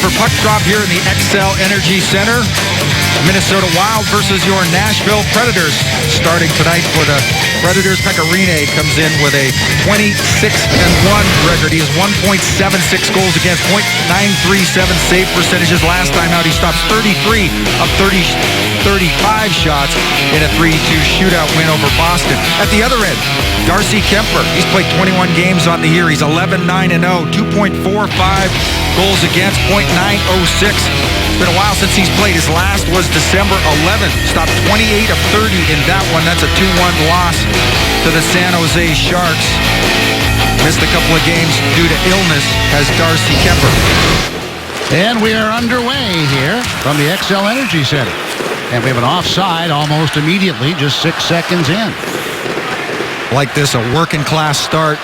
for puck drop here in the XL Energy Center. Minnesota Wild versus your Nashville Predators. Starting tonight for the Predators, Pekka Rinne comes in with a 26-1 record. He has 1.76 goals against, .937 save percentages. Last time out, he stopped 33 of 35 shots in a 3-2 shootout win over Boston. At the other end, Darcy Kemper. He's played 21 games on the year. He's 11-9-0, 2.45 goals against, .906. It's been a while since he's played. His last was December 11th. Stopped 28 of 30 in that one. That's a 2-1 loss to the San Jose Sharks. Missed a couple of games due to illness as Darcy Kemper. And we are underway here from the XL Energy Center. And we have an offside almost immediately, just 6 seconds in. Like this, a working class start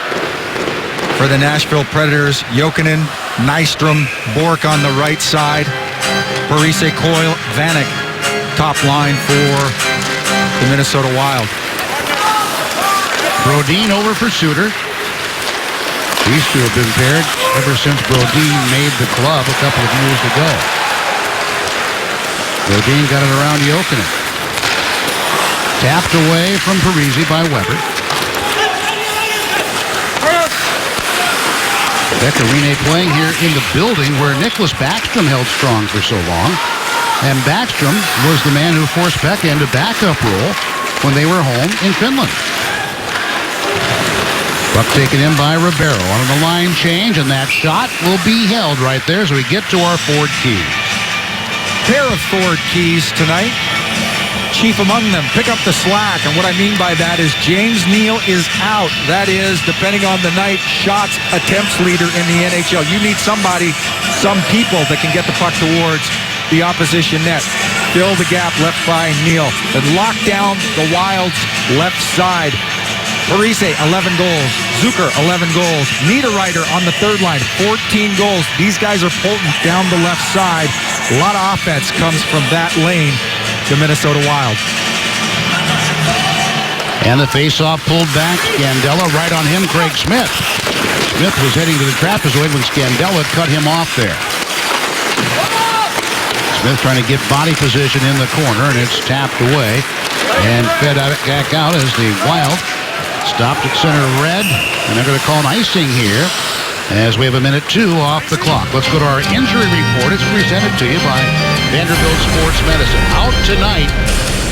for the Nashville Predators. Jokinen, Nystrom, Bourque on the right side. Parise, Coyle, Vanek, top line for the Minnesota Wild. Brodin over for Suter. These two have been paired ever since Brodin made the club a couple of years ago. Brodin got it around Jokinen. Tapped away from Parise by Weber. Pekka Rinne playing here in the building where Nicholas Backstrom held strong for so long. And Backstrom was the man who forced Pekka into backup role when they were home in Finland. Puck taken in by Ribeiro on the line change, and that shot will be held right there as we get to our Ford Keys. Pair of Ford Keys tonight. Chief among them, pick up the slack. And what I mean by that is James Neal is out. That is, depending on the night, shots attempts leader in the NHL. You need somebody, some people that can get the puck towards the opposition net. Fill the gap left by Neal. And lock down the Wild's left side. Parise, 11 goals. Zucker, 11 goals. Niederreiter on the third line, 14 goals. These guys are potent down the left side. A lot of offense comes from that lane. The Minnesota Wild. And the faceoff pulled back. Scandella right on him, Craig Smith. Smith was heading to the trapezoid when Scandella cut him off there. Smith trying to get body position in the corner, and it's tapped away and fed back out as the Wild stopped at center red, and they're going to call an icing here as we have 1:02 off the clock. Let's go to our injury report. It's presented to you by Vanderbilt Sports Medicine. Out tonight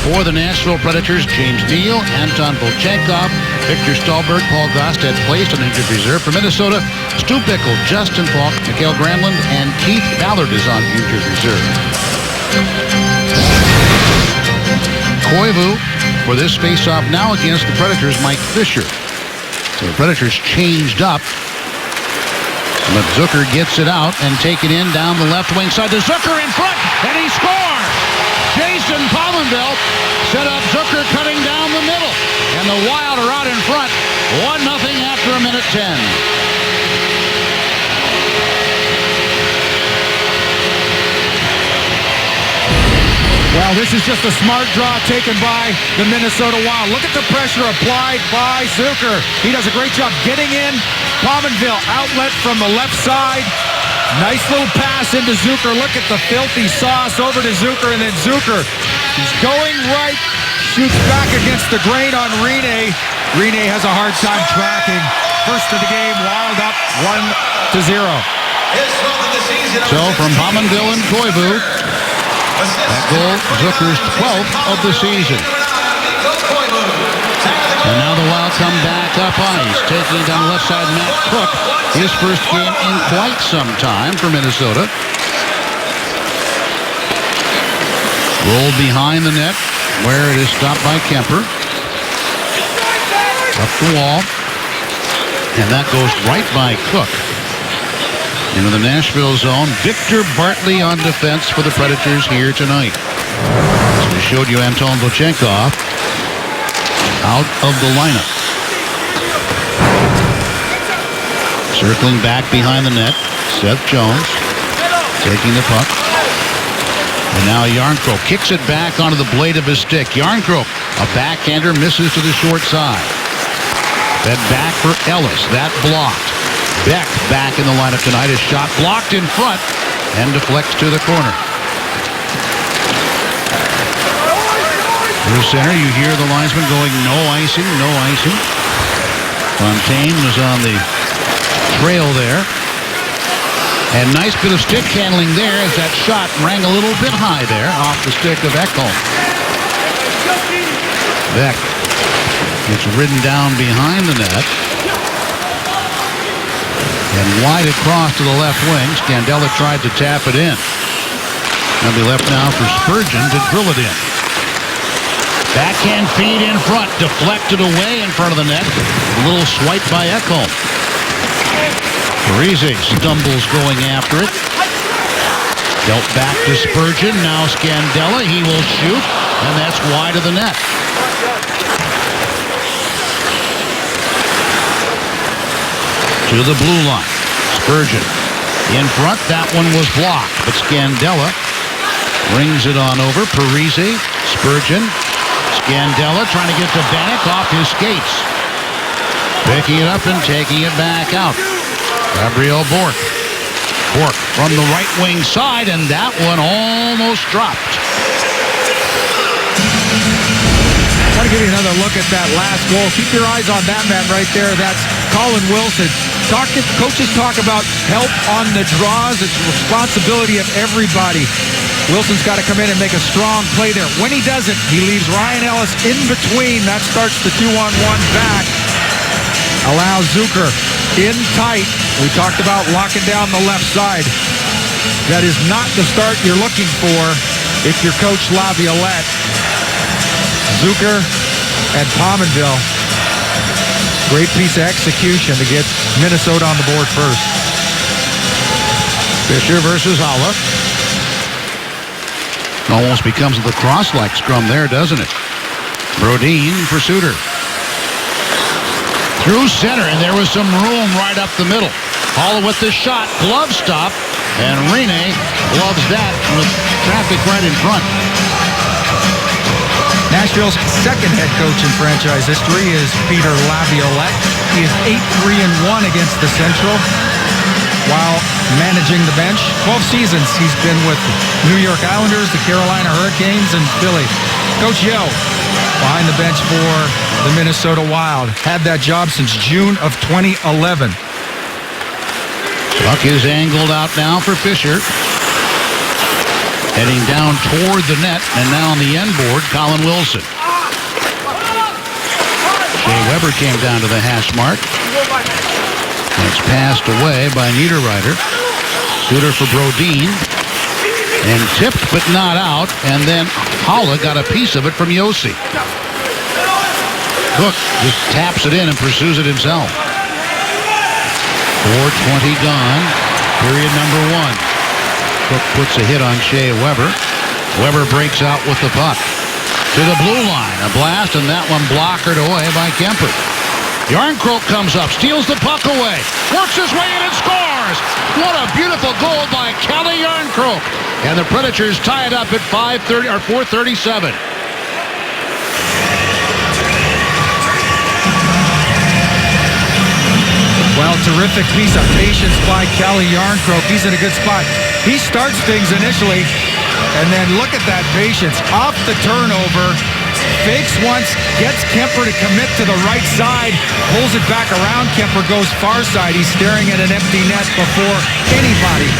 for the Nashville Predators, James Neal, Anton Volchenkov, Victor Stahlberg, Paul Gostad placed on injured reserve. For Minnesota, Stu Pickle, Justin Falk, Mikael Granlund, and Keith Ballard is on injured reserve. Koivu for this faceoff now against the Predators, Mike Fisher. So the Predators changed up. But Zucker gets it out and take it in down the left wing side to Zucker in front, and he scores! Jason Pominville set up Zucker cutting down the middle, and the Wild are out in front, 1-0 after 1:10. Well, this is just a smart draw taken by the Minnesota Wild. Look at the pressure applied by Zucker. He does a great job getting in. Pominville outlet from the left side. Nice little pass into Zucker. Look at the filthy sauce over to Zucker, and then Zucker, he's going right, shoots back against the grain on Rinne. Rinne has a hard time tracking. First of the game, Wild up 1-0. So from Pominville and Koivu, that goal, Zucker's 12th of the season. And now the Wild come back up ice, taking it down the left side, Matt Cook. His first game in quite some time for Minnesota. Rolled behind the net, where it is stopped by Kemper. Up the wall. And that goes right by Cook. Into the Nashville zone, Victor Bartley on defense for the Predators here tonight. As we showed you, Anton Volchenkov out of the lineup. Circling back behind the net, Seth Jones taking the puck. And now Jarnkrok kicks it back onto the blade of his stick. Jarnkrok, a backhander, misses to the short side. Fed back for Ellis. That blocked. Beck back in the lineup tonight. A shot blocked in front. and deflects to the corner. Through center, you hear the linesman going, no icing, no icing. Fontaine was on the trail there. And nice bit of stick handling there as that shot rang a little bit high there off the stick of Ekholm. Beck gets ridden down behind the net. And wide across to the left wing. Scandella tried to tap it in. It'll be left now for Spurgeon to drill it in. Backhand feed in front, deflected away in front of the net. A little swipe by Ekholm. Parise stumbles going after it. Dealt back to Spurgeon. Now Scandella. He will shoot, and that's wide of the net. To the blue line. Spurgeon in front. That one was blocked, but Scandella brings it on over. Parise, Spurgeon. Scandella trying to get to Bannock off his skates. Picking it up and taking it back out. Gabriel Bourque. Bourque from the right wing side, and that one almost dropped. I want to give you another look at that last goal. Keep your eyes on that man right there. That's Colin Wilson. Coaches talk about help on the draws. It's the responsibility of everybody. Wilson's got to come in and make a strong play there. When he doesn't, he leaves Ryan Ellis in between. That starts the 2-on-1 back. Allows Zucker in tight. We talked about locking down the left side. That is not the start you're looking for if you're Coach Laviolette. Zucker and Pominville. Great piece of execution to get Minnesota on the board first. Fisher versus Haula. Almost becomes a lacrosse-like scrum there, doesn't it? Brodin for Suter. Through center, and there was some room right up the middle. Haula with the shot, glove stop, and Rene gloves that with traffic right in front. Nashville's second head coach in franchise history is Peter Laviolette. He is 8-3-1 against the Central while managing the bench. 12 seasons he's been with the New York Islanders, the Carolina Hurricanes, and Philly. Coach Yeo behind the bench for the Minnesota Wild. Had that job since June of 2011. Puck is angled out now for Fisher. Heading down toward the net, and now on the end board, Colin Wilson. Shea Weber came down to the hash mark. It's passed away by Niederreiter. Suter for Brodin. And tipped but not out, and then Haula got a piece of it from Josi. Cook just taps it in and pursues it himself. 4:20 gone. Period number 1. Cook puts a hit on Shea Weber. Weber breaks out with the puck. To the blue line. A blast, and that one blockered away by Kemper. Jarnkrok comes up, steals the puck away, works his way in and scores! What a beautiful goal by Kelly Jarnkrok. And the Predators tie it up at 4:37. Well, terrific piece of patience by Kelly Jarnkrok. He's in a good spot. He starts things initially, and then look at that patience. Off the turnover, fakes once, gets Kemper to commit to the right side, pulls it back around. Kemper goes far side. He's staring at an empty net before anybody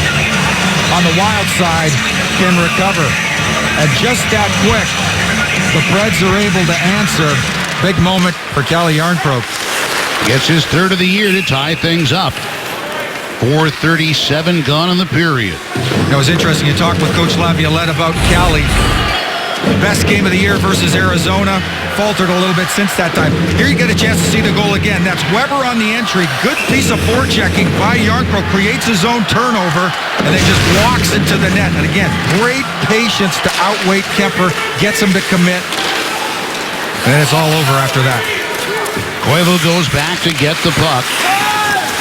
on the Wild side can recover. And just that quick, the Preds are able to answer. Big moment for Kelly Jarnkrok. Gets his third of the year to tie things up. 4:37 gone in the period. It was interesting. You talked with Coach Laviolette about Cali. Best game of the year versus Arizona. Faltered a little bit since that time. Here you get a chance to see the goal again. That's Weber on the entry. Good piece of forechecking by Jarnkrok. Creates his own turnover and then just walks into the net. And again, great patience to outweight Kemper. Gets him to commit. And it's all over after that. Koivu goes back to get the puck,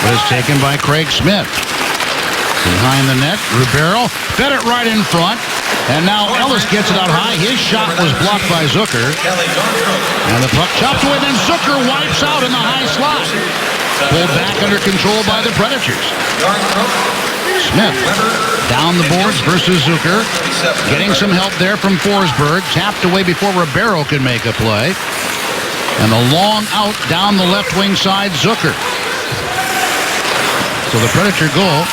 but it's taken by Craig Smith. Behind the net, Ribeiro fed it right in front, and now Ellis gets it out high. His shot was blocked by Zucker, and the puck chopped away, then Zucker wipes out in the high slot. Pulled back under control by the Predators. Smith down the boards versus Zucker. Getting some help there from Forsberg. Tapped away before Ribeiro could make a play. And a long out down the left wing side, Zucker. So the Predator goal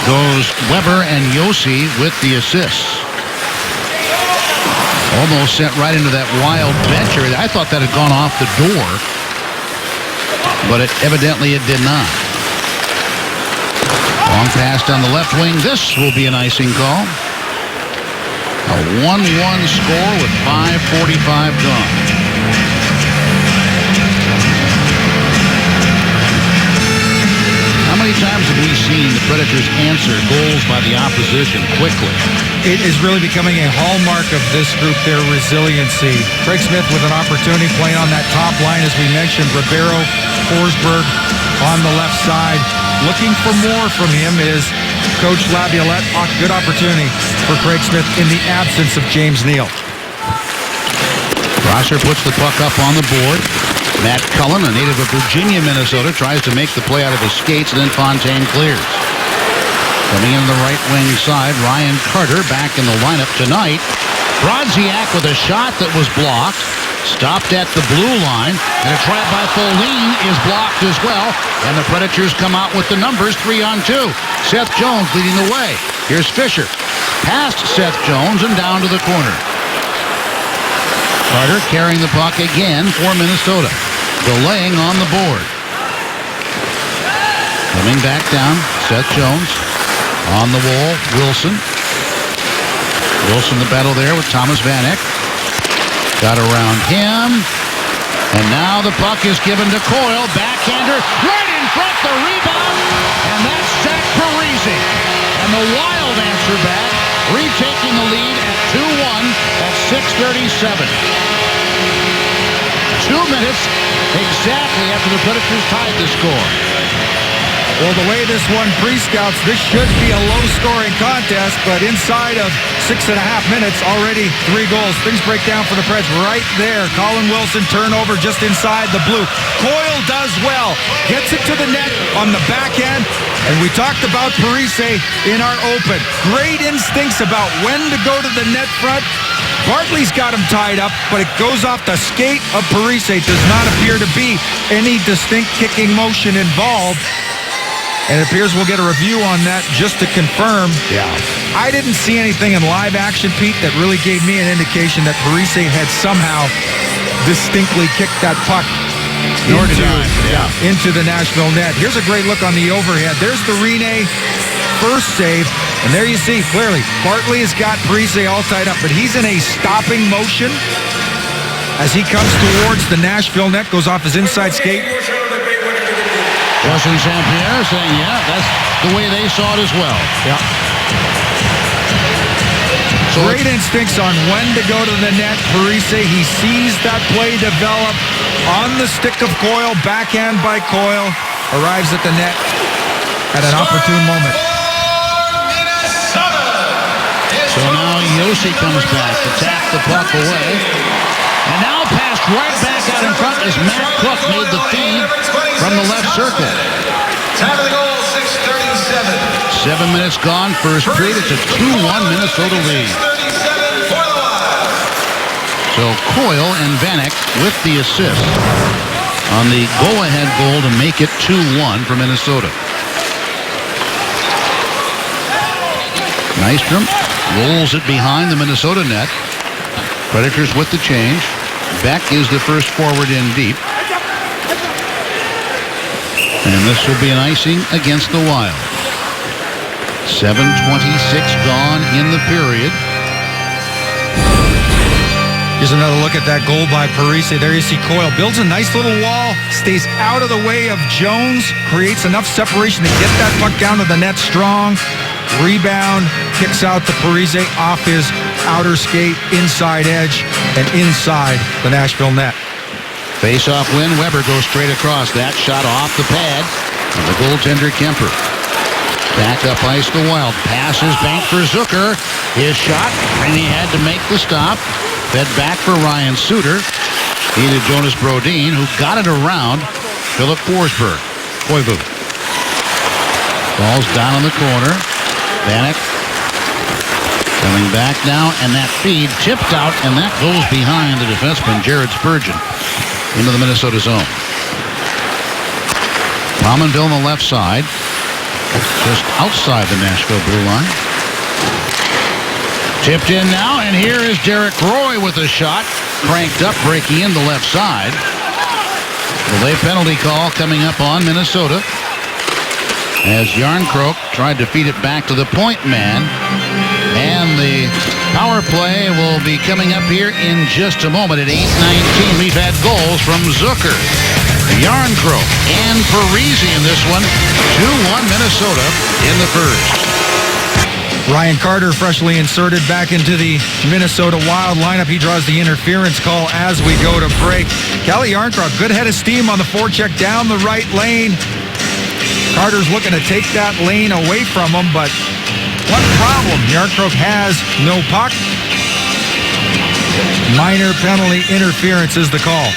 goes Weber and Josi with the assists. Almost sent right into that Wild bench area. I thought that had gone off the door, but evidently it did not. Long pass down the left wing. This will be an icing call. A 1-1 score with 5:45 gone. How many times have we seen the Predators answer goals by the opposition quickly? It is really becoming a hallmark of this group, their resiliency. Craig Smith with an opportunity playing on that top line, as we mentioned. Ribeiro, Forsberg on the left side. Looking for more from him is Coach Laviolette. Good opportunity for Craig Smith in the absence of James Neal. Prosser puts the puck up on the board. Matt Cullen, a native of Virginia, Minnesota, tries to make the play out of his skates, and then Fontaine clears. Coming in the right wing side, Ryan Carter back in the lineup tonight. Brodziak with a shot that was blocked. Stopped at the blue line, and a trap by Folin is blocked as well, and the Predators come out with the numbers 3-on-2. Seth Jones leading the way. Here's Fisher. Past Seth Jones and down to the corner. Carter carrying the puck again for Minnesota. Delaying on the board. Coming back down, Seth Jones. On the wall, Wilson. Wilson the battle there with Thomas Vanek. Got around him. And now the puck is given to Coyle. Backhander right in front, the rebound. And that's Zach Parise. And the Wild answer back, retaking the lead at 2-1 at 6:37. 2 minutes exactly after the Predators tied the score. Well, the way this one pre-scouts, this should be a low-scoring contest, but inside of 6.5 minutes, already 3 goals. Things break down for the Preds right there. Colin Wilson turnover just inside the blue. Coyle does well, gets it to the net on the backhand, and we talked about Parise in our open. Great instincts about when to go to the net front. Bartley's got him tied up, but it goes off the skate of Parise. Does not appear to be any distinct kicking motion involved. And it appears we'll get a review on that just to confirm. Yeah. I didn't see anything in live action, Pete, that really gave me an indication that Parise had somehow distinctly kicked that puck into the Nashville net. Here's a great look on the overhead. There's the Rene first save. And there you see, clearly, Bartley has got Parise all tied up, but he's in a stopping motion as he comes towards the Nashville net, goes off his inside skate. Justin St. Pierre saying, yeah, that's the way they saw it as well. Yeah. So great instincts on when to go to the net. Parise, he sees that play develop on the stick of Coyle, backhand by Coyle, arrives at the net at an opportune moment. So now Josi comes back to tap the puck away. And now passed right back out in front as Matt Cook made the feed from the left circle. Time of the goal, 6:37. 7 minutes gone, first period. It's a 2-1 Minnesota lead. 6:37 for the Wild. So Coyle and Vanek with the assist on the go-ahead goal to make it 2-1 for Minnesota. Nystrom rolls it behind the Minnesota net. Predators with the change. Beck is the first forward in deep. And this will be an icing against the Wild. 7:26 gone in the period. Here's another look at that goal by Parise. There you see Coyle builds a nice little wall, stays out of the way of Jones, creates enough separation to get that puck down to the net strong. Rebound, kicks out to Parise off his outer skate, inside edge, and inside the Nashville net. Face-off win. Weber goes straight across. That shot off the pad. And the goaltender Kemper. Back up ice the Wild. Passes bank for Zucker. His shot, and he had to make the stop. Fed back for Ryan Suter. He to Jonas Brodin, who got it around Philip Forsberg. Koivu. Ball's down in the corner. Vanek coming back now, and that feed tipped out, and that goes behind the defenseman, Jared Spurgeon, into the Minnesota zone. Pominville on the left side, just outside the Nashville blue line. Tipped in now, and here is Derek Roy with a shot. Cranked up, breaking in the left side. The late penalty call coming up on Minnesota as Jarnkrok tried to feed it back to the point man. And the power play will be coming up here in just a moment at 8:19. We've had goals from Zucker, Jarnkrok, and Parise in this one. 2-1 Minnesota in the first. Ryan Carter freshly inserted back into the Minnesota Wild lineup. He draws the interference call as we go to break. Calle Jarnkrok, good head of steam on the forecheck down the right lane. Carter's looking to take that lane away from him, but what problem? Jarnkrok has no puck. Minor penalty interference is the call.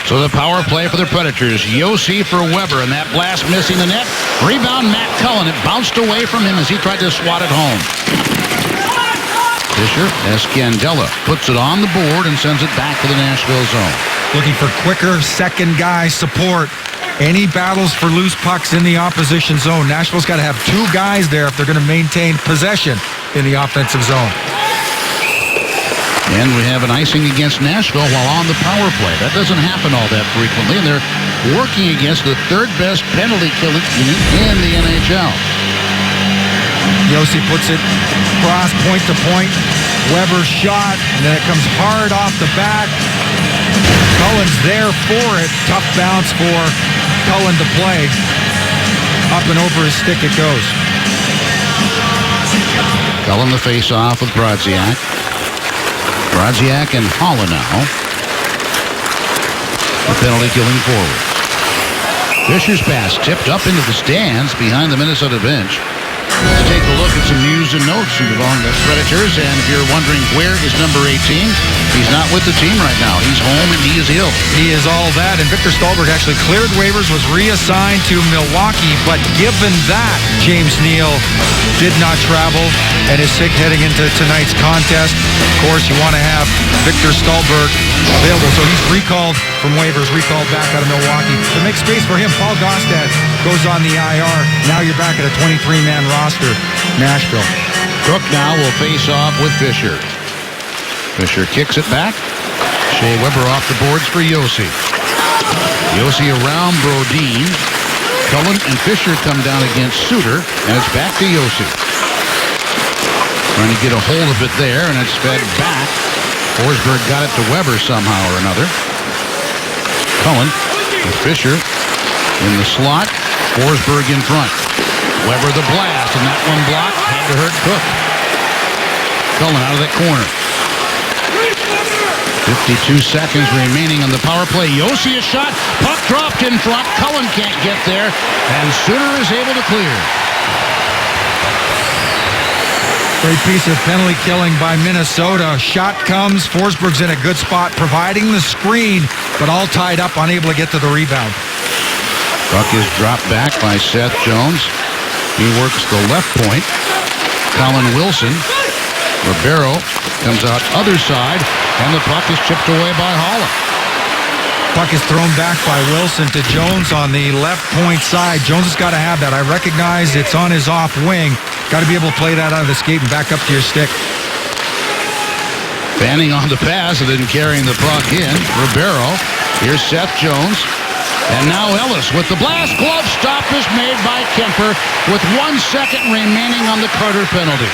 So the power play for the Predators. Josi for Weber, and that blast missing the net. Rebound, Matt Cullen. It bounced away from him as he tried to swat it home. Fisher, Escandella puts it on the board and sends it back to the Nashville zone. Looking for quicker second guy support. Any battles for loose pucks in the opposition zone. Nashville's got to have two guys there if they're going to maintain possession in the offensive zone. And we have an icing against Nashville while on the power play. That doesn't happen all that frequently, and they're working against the third best penalty killing unit in the NHL. Josi puts it cross point to point. Weber shot, and then it comes hard off the back. Cullen's there for it. Tough bounce for Cullen to play. Up and over his stick it goes. Cullen the face-off with Brodziak. Brodziak and Holla now. The penalty killing forward. Fisher's pass tipped up into the stands behind the Minnesota bench. Let's take a look at some news and notes along the Predators. And if you're wondering where is number 18, he's not with the team right now. He's home and he is ill. He is all that. And Victor Stallberg actually cleared waivers, was reassigned to Milwaukee. But given that James Neal did not travel and is sick heading into tonight's contest, of course you want to have Victor Stallberg available. So he's recalled from waivers, recalled back out of Milwaukee. To make space for him, Paul Gaustad goes on the IR. Now you're back at a 23-man roster, Nashville. Cook now will face off with Fisher. Fisher kicks it back. Shea Weber off the boards for Josi. Josi around Brodin. Cullen and Fisher come down against Suter, and it's back to Josi. Trying to get a hold of it there, and it's fed back. Forsberg got it to Weber somehow or another. Cullen with Fisher in the slot. Forsberg in front. Weber the blast, and that one blocked. Had to hurt Cook. Cullen out of that corner. 52 seconds remaining on the power play. Josi a shot. Puck dropped in front. Cullen can't get there, and Suter is able to clear. Great piece of penalty killing by Minnesota. Shot comes. Forsberg's in a good spot, providing the screen, but all tied up, unable to get to the rebound. Puck is dropped back by Seth Jones. He works the left point. Colin Wilson. Ribeiro comes out other side, and the puck is chipped away by Holla. Puck is thrown back by Wilson to Jones on the left point side. Jones has got to have that. I recognize it's on his off wing. Got to be able to play that out of the skate and back up to your stick. Fanning on the pass and then carrying the puck in. Ribeiro. Here's Seth Jones. And now Ellis with the blast. Glove stop is made by Kemper with 1 second remaining on the Carter penalty.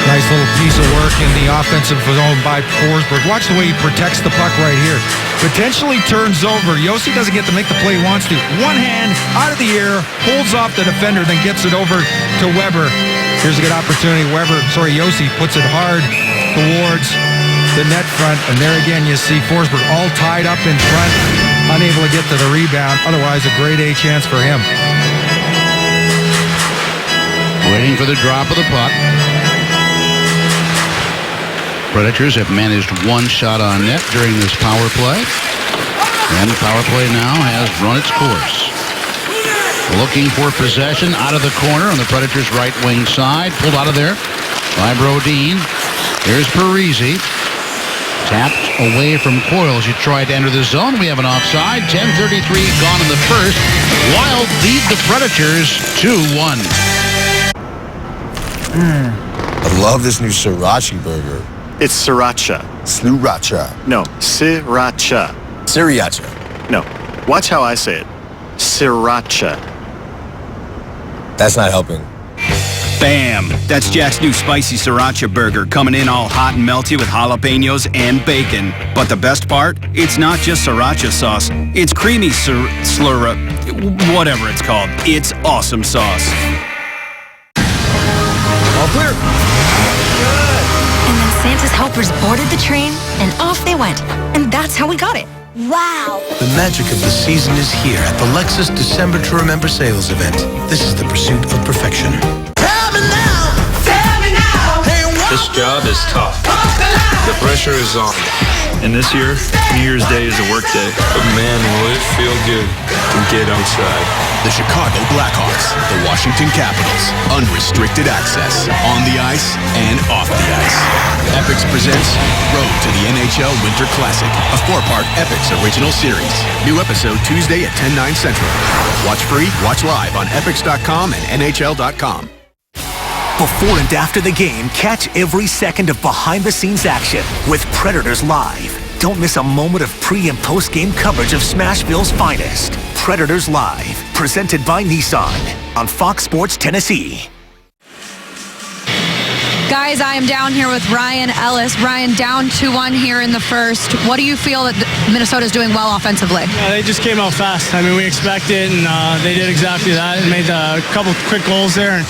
Nice little piece of work in the offensive zone by Forsberg. Watch the way he protects the puck right here. Potentially turns over. Josi doesn't get to make the play he wants to. One hand out of the air, holds off the defender, then gets it over to Weber. Here's a good opportunity. Josi puts it hard towards the net front. And there again, you see Forsberg all tied up in front, unable to get to the rebound. Otherwise, a grade A chance for him. Waiting for the drop of the puck. Predators have managed one shot on net during this power play. And the power play now has run its course. Looking for possession out of the corner on the Predators' right wing side. Pulled out of there by Brodin. Here's Parise. Tapped away from Coyle as he tried to enter the zone. We have an offside. 10:33 gone in the first. Wild lead the Predators 2-1. I love this new Sriracha burger. It's Sriracha. Sriracha. No, Sriracha. Sriracha. No, watch how I say it. Sriracha. That's not helping. Bam! That's Jack's new spicy sriracha burger, coming in all hot and melty with jalapenos and bacon. But the best part? It's not just sriracha sauce. It's creamy whatever it's called. It's awesome sauce. All clear. And then Santa's helpers boarded the train, and off they went. And that's how we got it. Wow! The magic of the season is here at the Lexus December to Remember sales event. This is the pursuit of perfection. This job is tough. The pressure is on. And this year, New Year's Day is a work day. But man, will it feel good to get outside. The Chicago Blackhawks, the Washington Capitals, unrestricted access on the ice and off the ice. Epix presents Road to the NHL Winter Classic, a 4-part Epix original series. New episode Tuesday at 10/9 Central. Watch free, watch live on epix.com and NHL.com. Before and after the game, catch every second of behind-the-scenes action with Predators Live. Don't miss a moment of pre- and post-game coverage of Smashville's finest. Predators Live, presented by Nissan on Fox Sports Tennessee. Guys, I am down here with Ryan Ellis. Ryan, down 2-1 here in the first. What do you feel that Minnesota's doing well offensively? Yeah, they just came out fast. I mean, we expected, and they did exactly that and made a couple quick goals there. And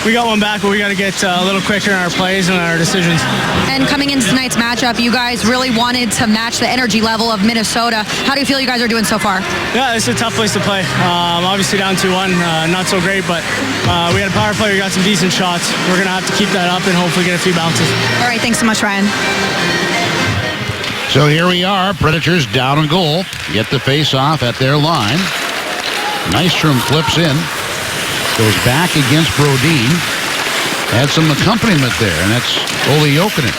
we got one back, but we got to get a little quicker in our plays and our decisions. And coming into tonight's matchup, you guys really wanted to match the energy level of Minnesota. How do you feel you guys are doing so far? Yeah, it's a tough place to play. Obviously down 2-1, not so great, but we had a power play. We got some decent shots. We're going to have to keep that up and hopefully get a few bounces. All right, thanks so much, Ryan. So here we are, Predators down a goal. Get the face-off at their line. Nystrom flips in. Goes back against Brodin. Had some accompaniment there, and that's Olli Jokinen.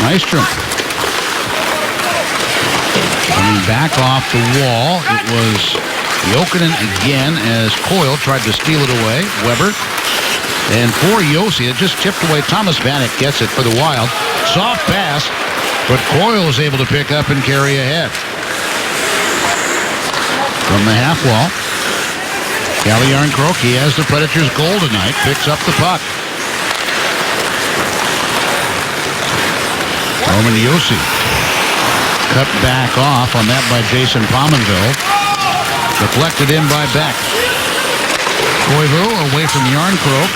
Nystrom. Coming back off the wall. It was Jokinen again as Coyle tried to steal it away. Weber. And for Josi, it just tipped away. Thomas Vanek gets it for the Wild. Soft pass, but Coyle is able to pick up and carry ahead. From the half wall. Calle Järnkrok, he has the Predators' goal tonight, picks up the puck. Roman Josi. Cut back off on that by Jason Pominville. Deflected in by Beck. Koivu away from Järnkrok.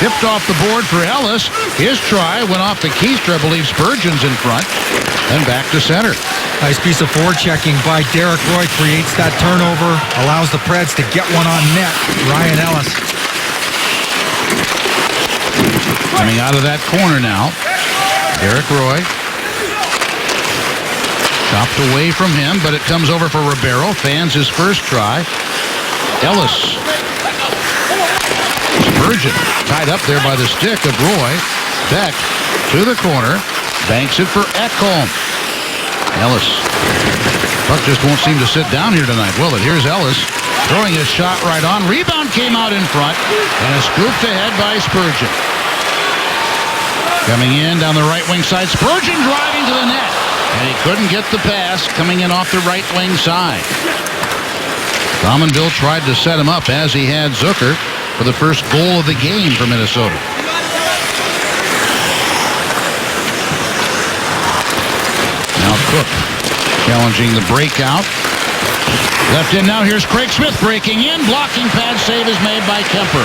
Tipped off the board for Ellis. His try went off the keister. I believe Spurgeon's in front. Then back to center. Nice piece of forechecking by Derek Roy. Creates that turnover. Allows the Preds to get one on net. Ryan Ellis. Coming out of that corner now. Derek Roy. Chopped away from him, but it comes over for Ribeiro. Fans his first try. Ellis. Spurgeon tied up there by the stick of Roy. Beck to the corner. Banks it for Ekholm. Ellis. Puck just won't seem to sit down here tonight, will it? Here's Ellis throwing his shot right on. Rebound came out in front and is scooped ahead by Spurgeon. Coming in down the right wing side. Spurgeon driving to the net. And he couldn't get the pass coming in off the right wing side. Pominville tried to set him up as he had Zucker for the first goal of the game for Minnesota. Now Cook challenging the breakout. Left in now, here's Craig Smith breaking in. Blocking pad save is made by Kemper.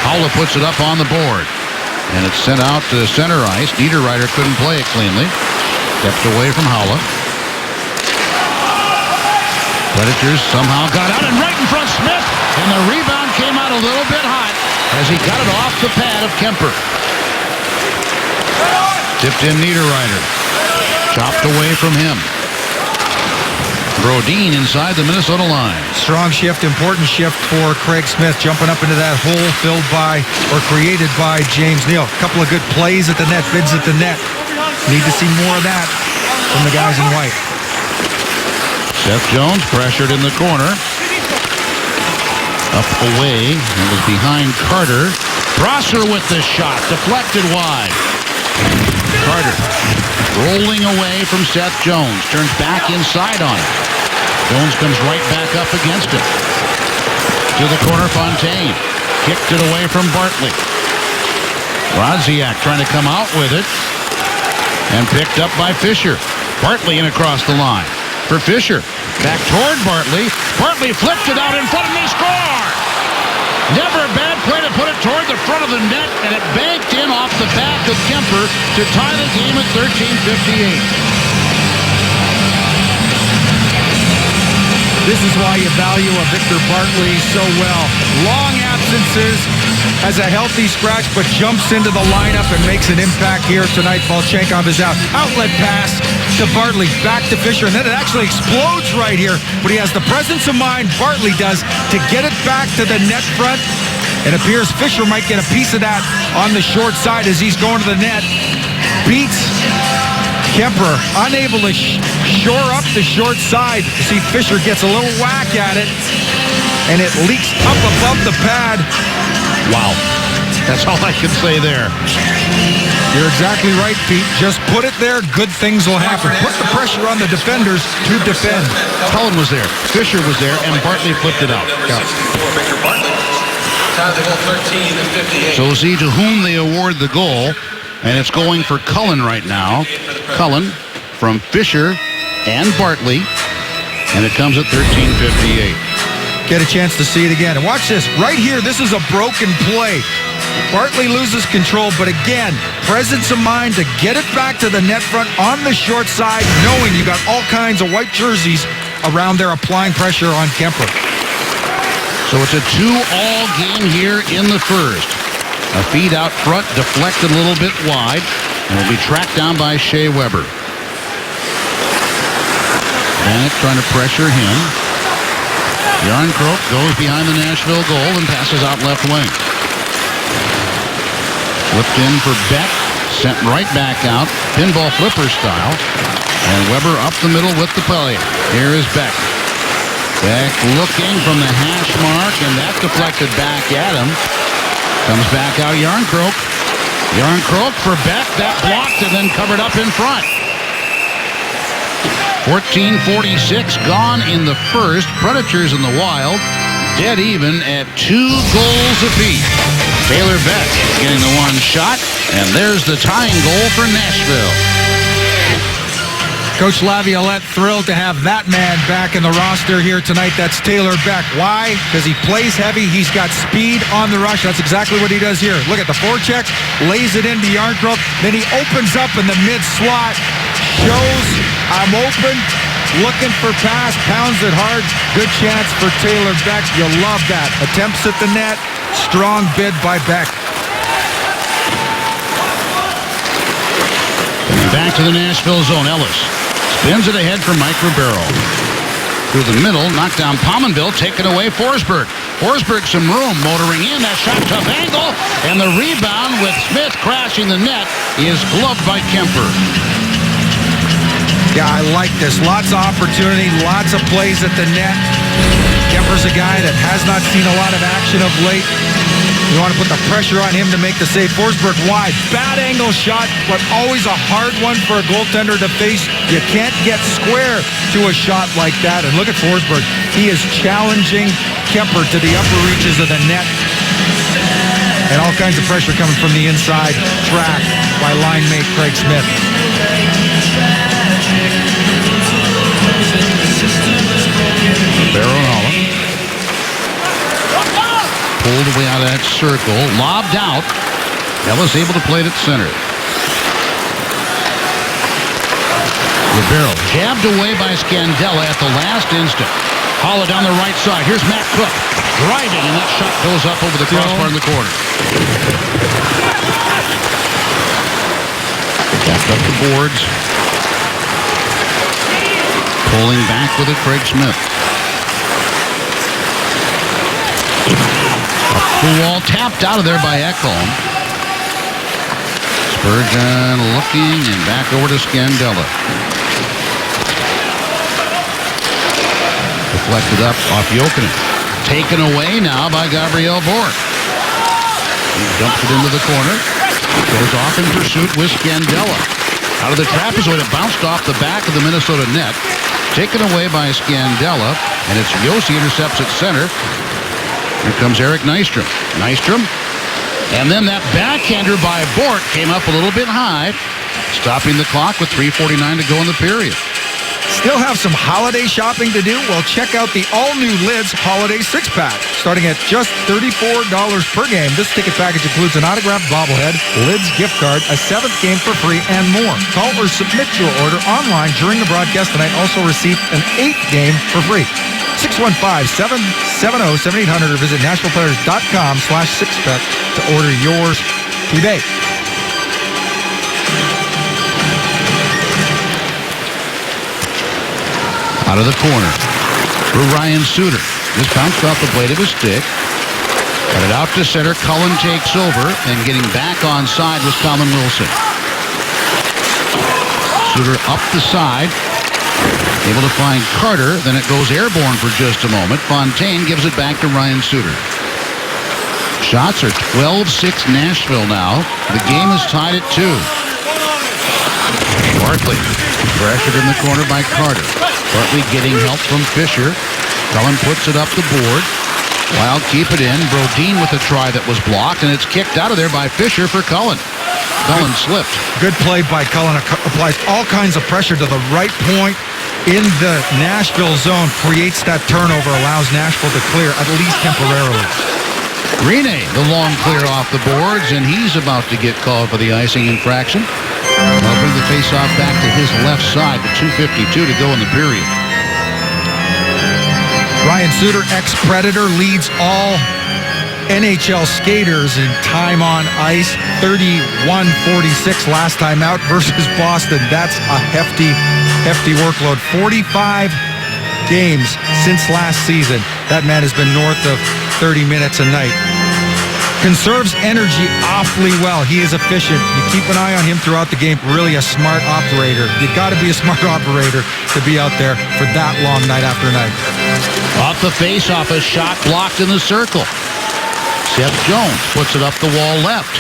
Haula puts it up on the board. And it's sent out to center ice. Niederreiter couldn't play it cleanly. Kept away from Haula. Predators somehow got out and right in front Smith. And the rebound came out a little bit hot as he got it off the pad of Kemper. Tipped in Niederreiter. Chopped away from him. Brodin inside the Minnesota line. Strong shift, important shift for Craig Smith, jumping up into that hole filled by or created by James Neal. A couple of good plays at the net, bids at the net. Need to see more of that from the guys in white. Seth Jones pressured in the corner. Up away. It was behind Carter. Prosser with the shot. Deflected wide. Carter rolling away from Seth Jones. Turns back inside on it. Jones comes right back up against him. To the corner, Fontaine. Kicked it away from Bartley. Rodziak trying to come out with it. And picked up by Fisher. Bartley in across the line. For Fisher. Back toward Bartley. Bartley flipped it out in front and they score! Never a bad play to put it toward the front of the net, and it banked in off the back of Kemper to tie the game at 13:58. This is why you value a Victor Bartley so well. Long absences, has a healthy scratch, but jumps into the lineup and makes an impact here tonight. Volchenkov is out. Outlet pass to Bartley, back to Fisher, and then it actually explodes right here. But he has the presence of mind, Bartley does, to get it back to the net front. It appears Fisher might get a piece of that on the short side as he's going to the net. Beats Kemper, unable to shore up the short side. You see Fisher gets a little whack at it, and it leaks up above the pad. Wow. That's all I can say there. You're exactly right, Pete. Just put it there, good things will happen. Put the pressure on the defenders to defend. Cullen was there, Fisher was there, and Bartley flipped it out. So see to whom they award the goal, and it's going for Cullen right now. Cullen from Fisher and Bartley, and it comes at 13:58. Get a chance to see it again. And watch this. Right here, this is a broken play. Bartley loses control, but again, presence of mind to get it back to the net front on the short side, knowing you got all kinds of white jerseys around there applying pressure on Kemper. So it's a 2-all game here in the first. A feed out front, deflected a little bit wide, and will be tracked down by Shea Weber. Vanek trying to pressure him. Jarnkrok goes behind the Nashville goal and passes out left wing. Flipped in for Beck, sent right back out, pinball flipper style, and Weber up the middle with the play. Here is Beck. Beck looking from the hash mark, and that deflected back at him. Comes back out Jarnkrok. Jarnkrok for Beck, that blocked and then covered up in front. 14:46 gone in the first. Predators in the Wild dead even at 2 goals apiece. Taylor Beck getting the one shot, and there's the tying goal for Nashville. Coach Laviolette thrilled to have that man back in the roster here tonight. That's Taylor Beck. Why? Because he plays heavy. He's got speed on the rush. That's exactly what he does here. Look at the forecheck, lays it into Jarnkrok, then he opens up in the mid-slot, shows I'm open, looking for pass, pounds it hard. Good chance for Taylor Beck. You'll love that. Attempts at the net, strong bid by Beck. Back to the Nashville zone. Ellis spins it ahead for Mike Ribeiro. Through the middle, knocked down Pominville, taken away Forsberg. Forsberg some room, motoring in. That shot, tough angle, and the rebound with Smith crashing the net is gloved by Kemper. Yeah, I like this. Lots of opportunity, lots of plays at the net. Kemper's a guy that has not seen a lot of action of late. You want to put the pressure on him to make the save. Forsberg wide. Bad angle shot, but always a hard one for a goaltender to face. You can't get square to a shot like that. And look at Forsberg. He is challenging Kemper to the upper reaches of the net. And all kinds of pressure coming from the inside track by line mate Craig Smith. Baron Holland pulled away out of that circle, lobbed out. Ellis able to play it at center. Ribeiro jabbed away by Scandella at the last instant. Holla down the right side. Here's Matt Cook driving, and that shot goes up over the crossbar in the corner. Back up the boards. Pulling back with it, Craig Smith. A wall tapped out of there by Ekholm. Spurgeon looking and back over to Scandella. Deflected up off Jokinen. Taken away now by Gabriel Bork. He dumps it into the corner. Goes off in pursuit with Scandella. Out of the trapezoid, it bounced off the back of the Minnesota net. Taken away by Scandella. And it's Josi intercepts at center. Here comes Eric Nystrom. Nystrom. And then that backhander by Bork came up a little bit high. Stopping the clock with 3:49 to go in the period. Still have some holiday shopping to do? Well, check out the all-new Lids Holiday 6-Pack, starting at just $34 per game. This ticket package includes an autographed bobblehead, Lids gift card, a 7th game for free, and more. Call or submit your order online during the broadcast tonight. Also receive an 8th game for free. 615-770-7800 or visit NashvillePlayers.com/6pack to order yours today. Out of the corner for Ryan Suter. This bounced off the blade of his stick. Got it out to center. Cullen takes over, and getting back on side was Colin Wilson. Suter up the side. Able to find Carter. Then it goes airborne for just a moment. Fontaine gives it back to Ryan Suter. Shots are 12-6 Nashville now. The game is tied at 2. Bartley pressured in the corner by Carter. Bartley getting help from Fisher. Cullen puts it up the board. Wild keep it in. Brodin with a try that was blocked, and it's kicked out of there by Fisher for Cullen. Cullen slipped. Good play by Cullen. Applies all kinds of pressure to the right point in the Nashville zone. Creates that turnover. Allows Nashville to clear, at least temporarily. Rinne, the long clear off the boards, and he's about to get called for the icing infraction. They'll bring the faceoff back to his left side with 2:52 to go in the period. Ryan Suter, ex-Predator, leads all NHL skaters in time on ice. 31-46 last time out versus Boston. That's a hefty workload. 45 games since last season. That man has been north of 30 minutes a night. Conserves energy awfully well. He is efficient. You keep an eye on him throughout the game. Really a smart operator. You got to be a smart operator to be out there for that long night after night. Off the face-off, a shot blocked in the circle. Seth Jones puts it up the wall left.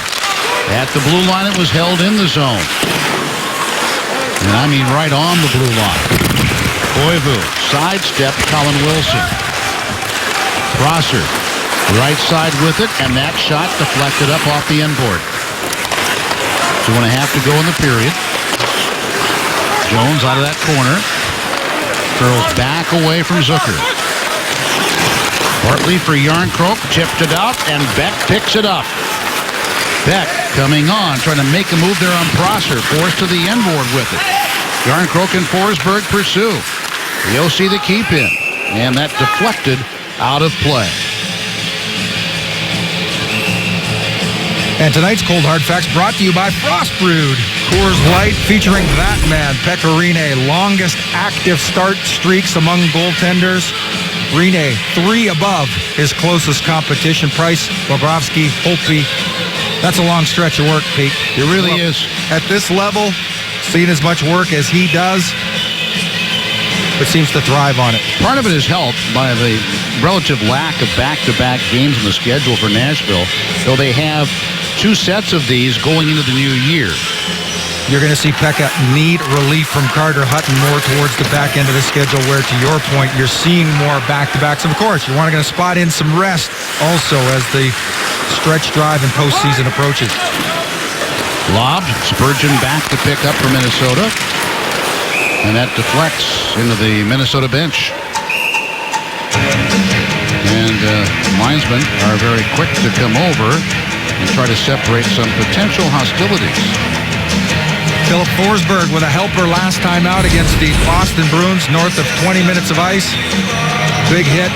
At the blue line, it was held in the zone. And I mean right on the blue line. Koivu sidestepped Colin Wilson. Prosser. Right side with it, and that shot deflected up off the end board. 2.5 to go in the period. Jones out of that corner. Curls back away from Zucker. Bartley for Järnkrok, tipped it out, and Beck picks it up. Beck coming on, trying to make a move there on Prosser, forced to the end board with it. Järnkrok and Forsberg pursue. You'll see the keep in, and that deflected out of play. And tonight's Cold Hard Facts brought to you by Frost Brewed. Coors Light featuring that man, Pekka Rinne. Longest active start streaks among goaltenders. Rinne, 3 above his closest competition. Price, Bobrovsky, Holtby. That's a long stretch of work, Pete. It really is. At this level, seeing as much work as he does, but seems to thrive on it. Part of it is helped by the relative lack of back-to-back games in the schedule for Nashville, though they have 2 sets of these going into the new year. You're going to see Pekka need relief from Carter Hutton more towards the back end of the schedule, where, to your point, you're seeing more back-to-backs. Of course, you're going to spot in some rest also as the stretch drive and postseason approaches. Lobbed, Spurgeon back to pick up for Minnesota. And that deflects into the Minnesota bench. And linesmen are very quick to come over and try to separate some potential hostilities. Philip Forsberg with a helper last time out against the Boston Bruins, north of 20 minutes of ice. Big hit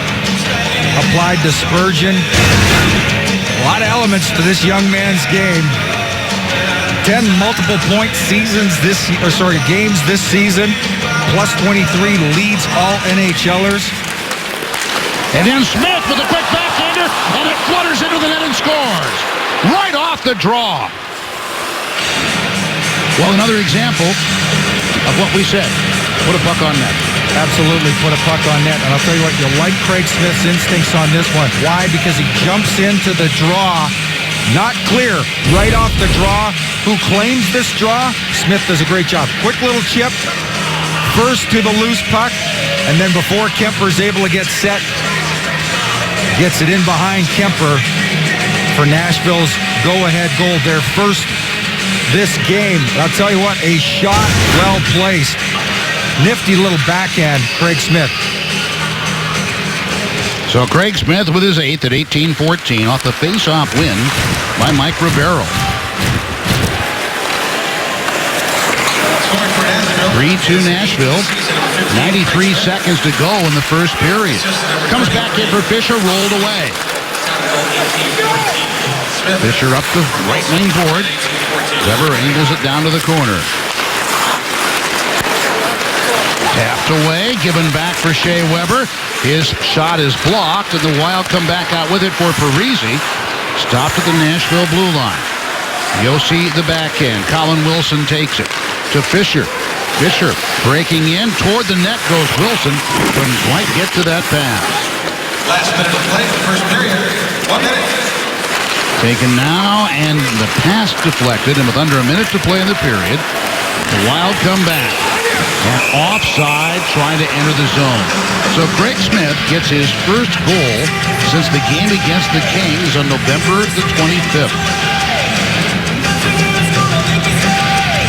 applied to Spurgeon. A lot of elements to this young man's game. 10 multiple-point games this season. Plus 23 leads all NHLers. And then Smith with a quick backhander, and it flutters into the net and scores. Right off the draw. Well, another example of what we said. Put a puck on net. Absolutely put a puck on net. And I'll tell you what, you like Craig Smith's instincts on this one. Why? Because he jumps into the draw. Not clear. Right off the draw. Who claims this draw? Smith does a great job. Quick little chip. First to the loose puck. And then before Kemper's able to get set, gets it in behind Kemper for Nashville's go-ahead goal. Their first this game. I'll tell you what, a shot well placed. Nifty little backhand, Craig Smith. So Craig Smith with his 8th at 18-14 off the face-off win by Mike Ribeiro. 3-2 Nashville. 93 seconds to go in the first period. Comes back in for Fisher, rolled away. Fisher up the right wing board. Weber angles it down to the corner. Tapped away, given back for Shea Weber. His shot is blocked, and the Wild come back out with it for Parise. Stopped at the Nashville blue line. Yossi the backhand. Colin Wilson takes it to Fisher. Fisher breaking in toward the net goes Wilson. Couldn't quite get to that pass. Last minute of play, the first period. 1 minute. Taken now, and the pass deflected, and with under a minute to play in the period, the Wild come back. And offside, trying to enter the zone. So Craig Smith gets his first goal since the game against the Kings on November the 25th.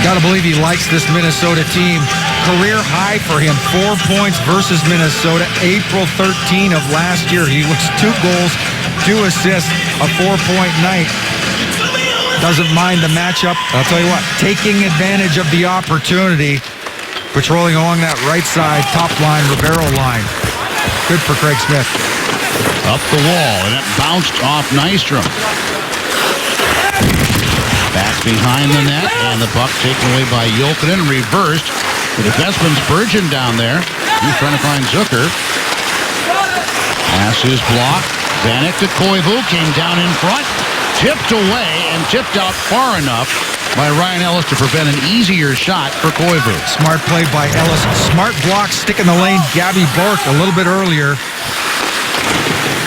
Gotta believe he likes this Minnesota team. Career high for him, 4 points versus Minnesota, April 13 of last year. He was 2 goals, 2 assists, a 4-point night. Doesn't mind the matchup. I'll tell you what, taking advantage of the opportunity, patrolling along that right side, top line, Ribeiro line. Good for Craig Smith. Up the wall, and it bounced off Nystrom. Back behind the net, and the puck taken away by Jokinen, reversed. The defenseman Spurgeon down there. He's trying to find Zucker. Pass is blocked. Vanek to Koivu, came down in front, tipped away, and tipped out far enough by Ryan Ellis to prevent an easier shot for Koivu. Smart play by Ellis. Smart block, stick in the lane. Gabby Bork a little bit earlier.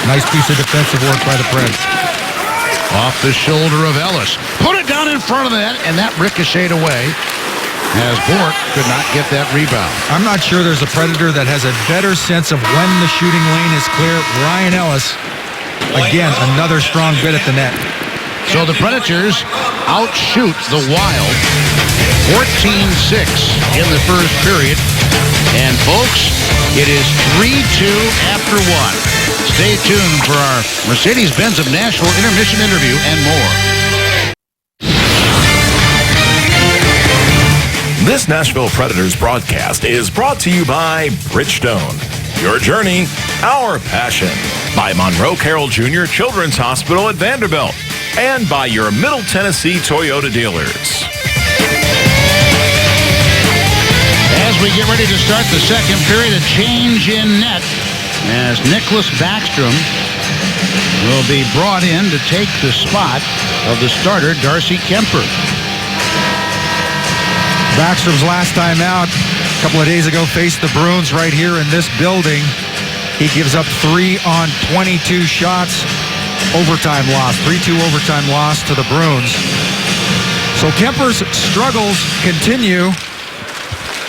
Nice piece of defensive work by the Preds. Off the shoulder of Ellis. Put it down in front of the net, and that ricocheted away as Bork could not get that rebound. I'm not sure there's a Predator that has a better sense of when the shooting lane is clear. Ryan Ellis, again, another strong bit at the net. So the Predators outshoot the Wild 14-6 in the first period. And folks, it is 3-2 after 1. Stay tuned for our Mercedes-Benz of Nashville intermission interview and more. This Nashville Predators broadcast is brought to you by Bridgestone. Your journey, our passion. By Monroe Carroll Jr. Children's Hospital at Vanderbilt. And by your Middle Tennessee Toyota dealers. As we get ready to start the second period, a change in net as Nicholas Backstrom will be brought in to take the spot of the starter, Darcy Kemper. Backstrom's last time out a couple of days ago faced the Bruins right here in this building. He gives up 3 on 22 shots. Overtime loss, 3-2 overtime loss to the Bruins. So Kemper's struggles continue,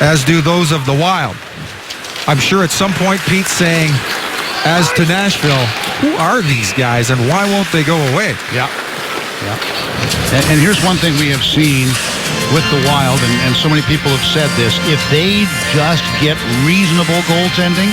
as do those of the Wild. I'm sure at some point Pete's saying, as to Nashville, who are these guys and why won't they go away? Yeah. And here's one thing we have seen with the Wild, and so many people have said this, if they just get reasonable goaltending,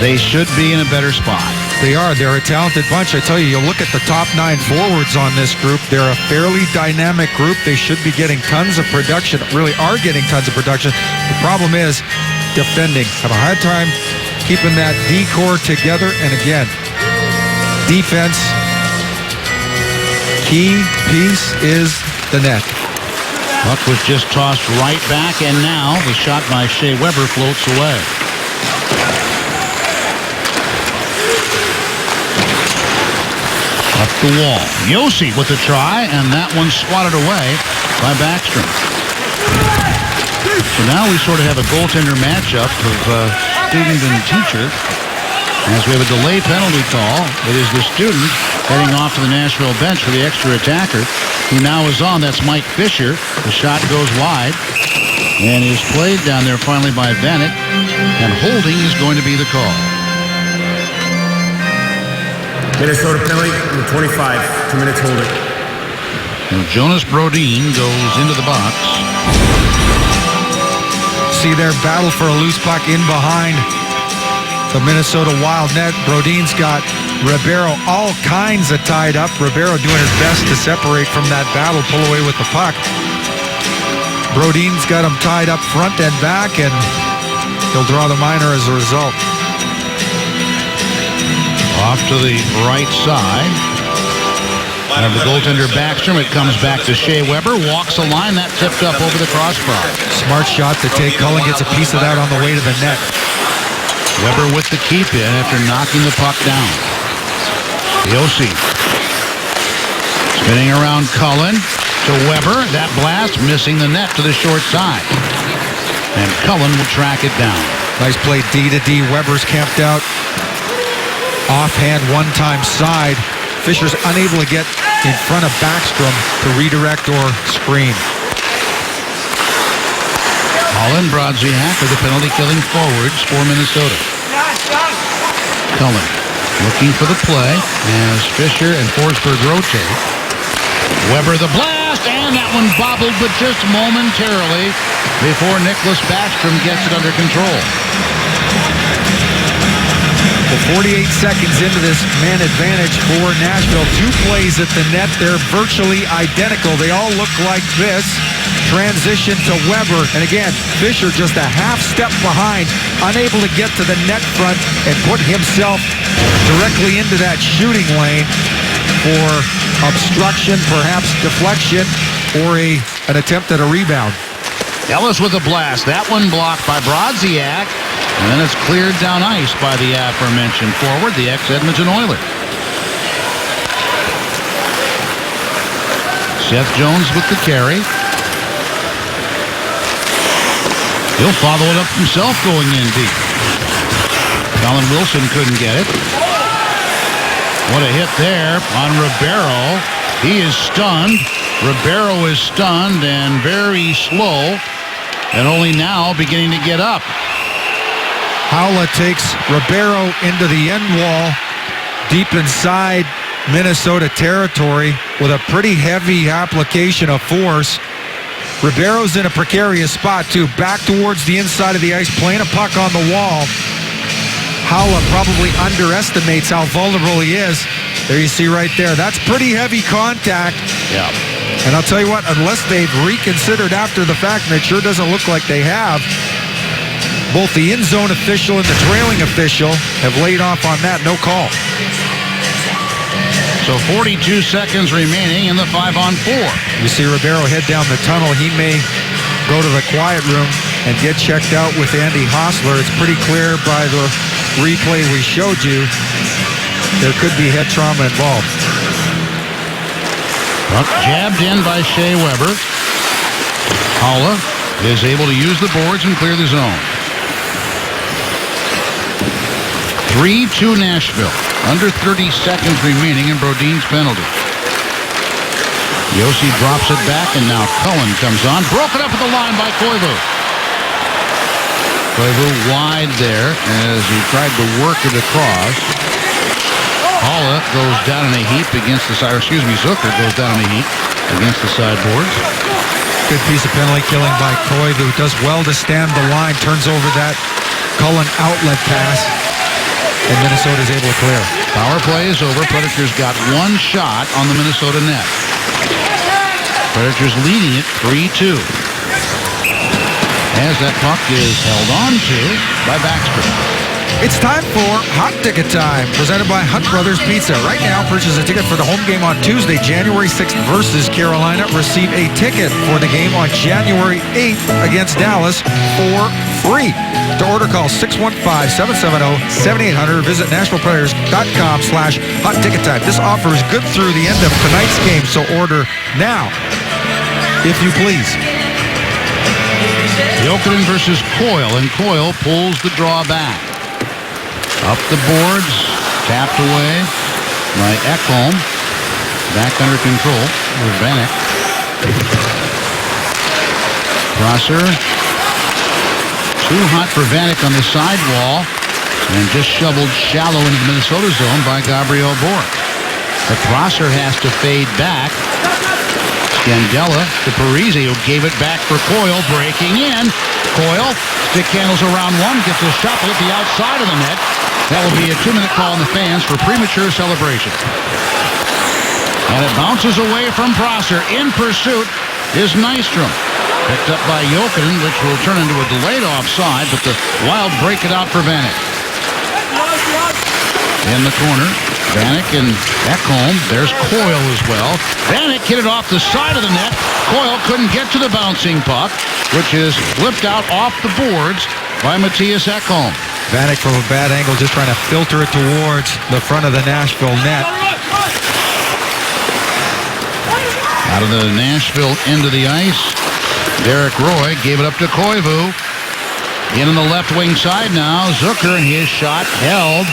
they should be in a better spot. They are. They're a talented bunch. I tell you, you look at the top 9 forwards on this group, they're a fairly dynamic group. They should be getting tons of production, really are getting tons of production. The problem is defending. Have a hard time keeping that D-core together. And again, defense, key piece is the net. Puck was just tossed right back, and now the shot by Shea Weber floats away. Up the wall. Josi with the try, and that one swatted away by Backstrom. So now we sort of have a goaltender matchup of student and teacher. As we have a delay penalty call, it is the student heading off to the Nashville bench for the extra attacker, who now is on. That's Mike Fisher. The shot goes wide and is played down there finally by Vanek, and holding is going to be the call. Minnesota penalty, number 25, 2 minutes holding. And Jonas Brodin goes into the box. See their battle for a loose puck in behind the Minnesota Wild net. Brodin's got Ribeiro all kinds of tied up. Ribeiro doing his best to separate from that battle, pull away with the puck. Brodin's got him tied up front and back, and he'll draw the minor as a result. Off to the right side. And the goaltender Backstrom, it comes back to Shea Weber, walks the line, that tipped up over the crossbar. Smart shot to take. Cullen gets a piece of that on the way to the net. Weber with the keep in after knocking the puck down. Josi spinning around Cullen to Weber. That blast missing the net to the short side. And Cullen will track it down. Nice play D to D. Weber's camped out. Offhand one-time side. Fisher's unable to get in front of Backstrom to redirect or screen. Colin Brodziak are the penalty-killing forwards for Minnesota. Cullen looking for the play as Fisher and Forsberg rotate. Weber the blast, and that one bobbled, but just momentarily before Nicholas Backstrom gets it under control. 48 seconds into this man advantage for Nashville. 2 plays at the net. They're virtually identical. They all look like this. Transition to Weber. And again, Fisher just a half step behind, unable to get to the net front and put himself directly into that shooting lane for obstruction, perhaps deflection, or an attempt at a rebound. Ellis with a blast. That one blocked by Brodziak. And then it's cleared down ice by the aforementioned forward, the ex-Edmonton Oiler. Seth Jones with the carry. He'll follow it up himself going in deep. Colin Wilson couldn't get it. What a hit there on Ribeiro. He is stunned. Ribeiro is stunned and very slow, and only now beginning to get up. Haula takes Ribeiro into the end wall, deep inside Minnesota territory with a pretty heavy application of force. Ribeiro's in a precarious spot too, back towards the inside of the ice, playing a puck on the wall. Haula probably underestimates how vulnerable he is. There you see right there. That's pretty heavy contact. Yeah. And I'll tell you what, unless they've reconsidered after the fact, and it sure doesn't look like they have, both the in-zone official and the trailing official have laid off on that. No call. So 42 seconds remaining in the 5-on-4. You see Ribeiro head down the tunnel. He may go to the quiet room and get checked out with Andy Hostler. It's pretty clear by the replay we showed you there could be head trauma involved. Puck jabbed in by Shea Weber. Haula is able to use the boards and clear the zone. 3-2 Nashville. Under 30 seconds remaining in Brodin's penalty. Josi drops it back, and now Cullen comes on. Broken up at the line by Koivu. Koivu wide there as he tried to work it across. Haula goes down in a heap against the side, Zucker goes down in a heap against the sideboards. Good piece of penalty killing by Koivu. Does well to stand the line, turns over that Cullen outlet pass, and Minnesota's able to clear. Power play is over. Predators got one shot on the Minnesota net. Predators leading it 3-2. As that puck is held on to by Backstrom. It's time for Hot Ticket Time, presented by Hunt Brothers Pizza. Right now, purchase a ticket for the home game on Tuesday, January 6th versus Carolina. Receive a ticket for the game on January 8th against Dallas for free. To order, call 615-770-7800. Visit NashvillePredators.com/Hot Ticket Time. This offer is good through the end of tonight's game, so order now, if you please. Jokeren versus Coyle, and Coyle pulls the draw back. Up the boards, tapped away by Ekholm. Back under control with Vanek. Prosser. Too hot for Vanek on the sidewall, and just shoveled shallow into the Minnesota zone by Gabriel Bourque. But Prosser has to fade back. Scandella to Parise, who gave it back for Coyle, breaking in. Coyle, stick handles around one, gets a shot at the outside of the net. That will be a 2-minute call on the fans for premature celebration. And it bounces away from Prosser. In pursuit is Nystrom. Picked up by Jokeren, which will turn into a delayed offside, but the Wild break it out for Vanek. In the corner, Vanek and Ekholm. There's Coyle as well. Vanek hit it off the side of the net. Coyle couldn't get to the bouncing puck, which is flipped out off the boards by Matthias Ekholm. Vanek from a bad angle, just trying to filter it towards the front of the Nashville net. Out of the Nashville end of the ice, Derek Roy gave it up to Koivu. In on the left wing side now, Zucker, and his shot held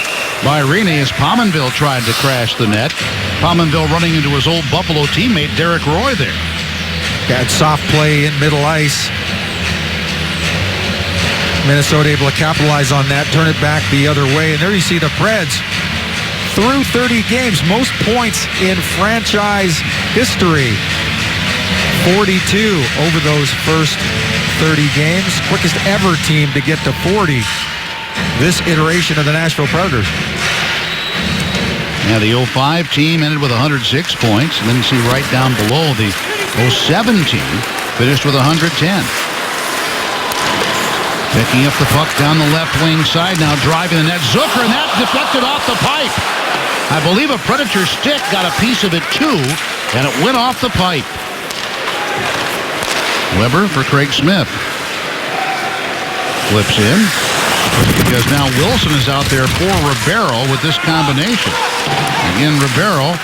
by Rinne as Pominville tried to crash the net. Pominville running into his old Buffalo teammate Derek Roy there. Got soft play in middle ice. Minnesota able to capitalize on that, turn it back the other way, and there you see the Preds through 30 games, most points in franchise history. 42 over those first 30 games. Quickest ever team to get to 40 this iteration of the Nashville Predators. Yeah, the 05 team ended with 106 points. And then you see right down below the 07 team finished with 110. Picking up the puck down the left wing side now, driving the net. Zucker, and that deflected off the pipe. I believe a Predator stick got a piece of it too, and it went off the pipe. Weber for Craig Smith. Flips in, because now Wilson is out there for Ribeiro with this combination. Again, Ribeiro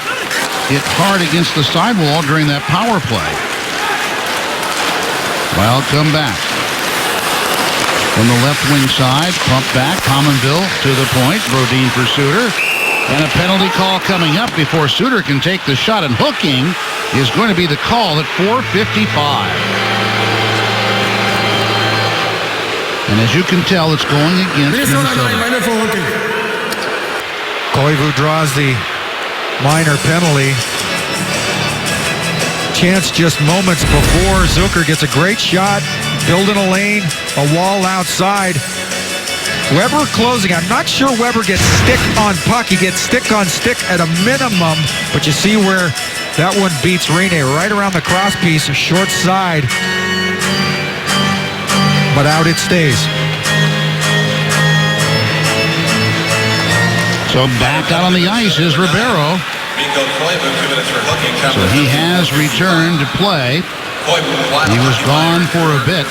hit hard against the sidewall during that power play. Wild come back. From the left wing side, pump back, Pominville to the point, Brodin for Suter. And a penalty call coming up before Suter can take the shot, and hooking is going to be the call at 4:55. And as you can tell, it's going against Minnesota. Koivu draws the minor penalty. Chance just moments before. Zucker gets a great shot, building a lane, a wall outside. Weber closing. I'm not sure Weber gets stick on puck. He gets stick on stick at a minimum, but you see where that one beats Rinne right around the cross piece, short side. But out it stays. So back out on the ice is Ribeiro. So he has returned to play. He was gone for a bit.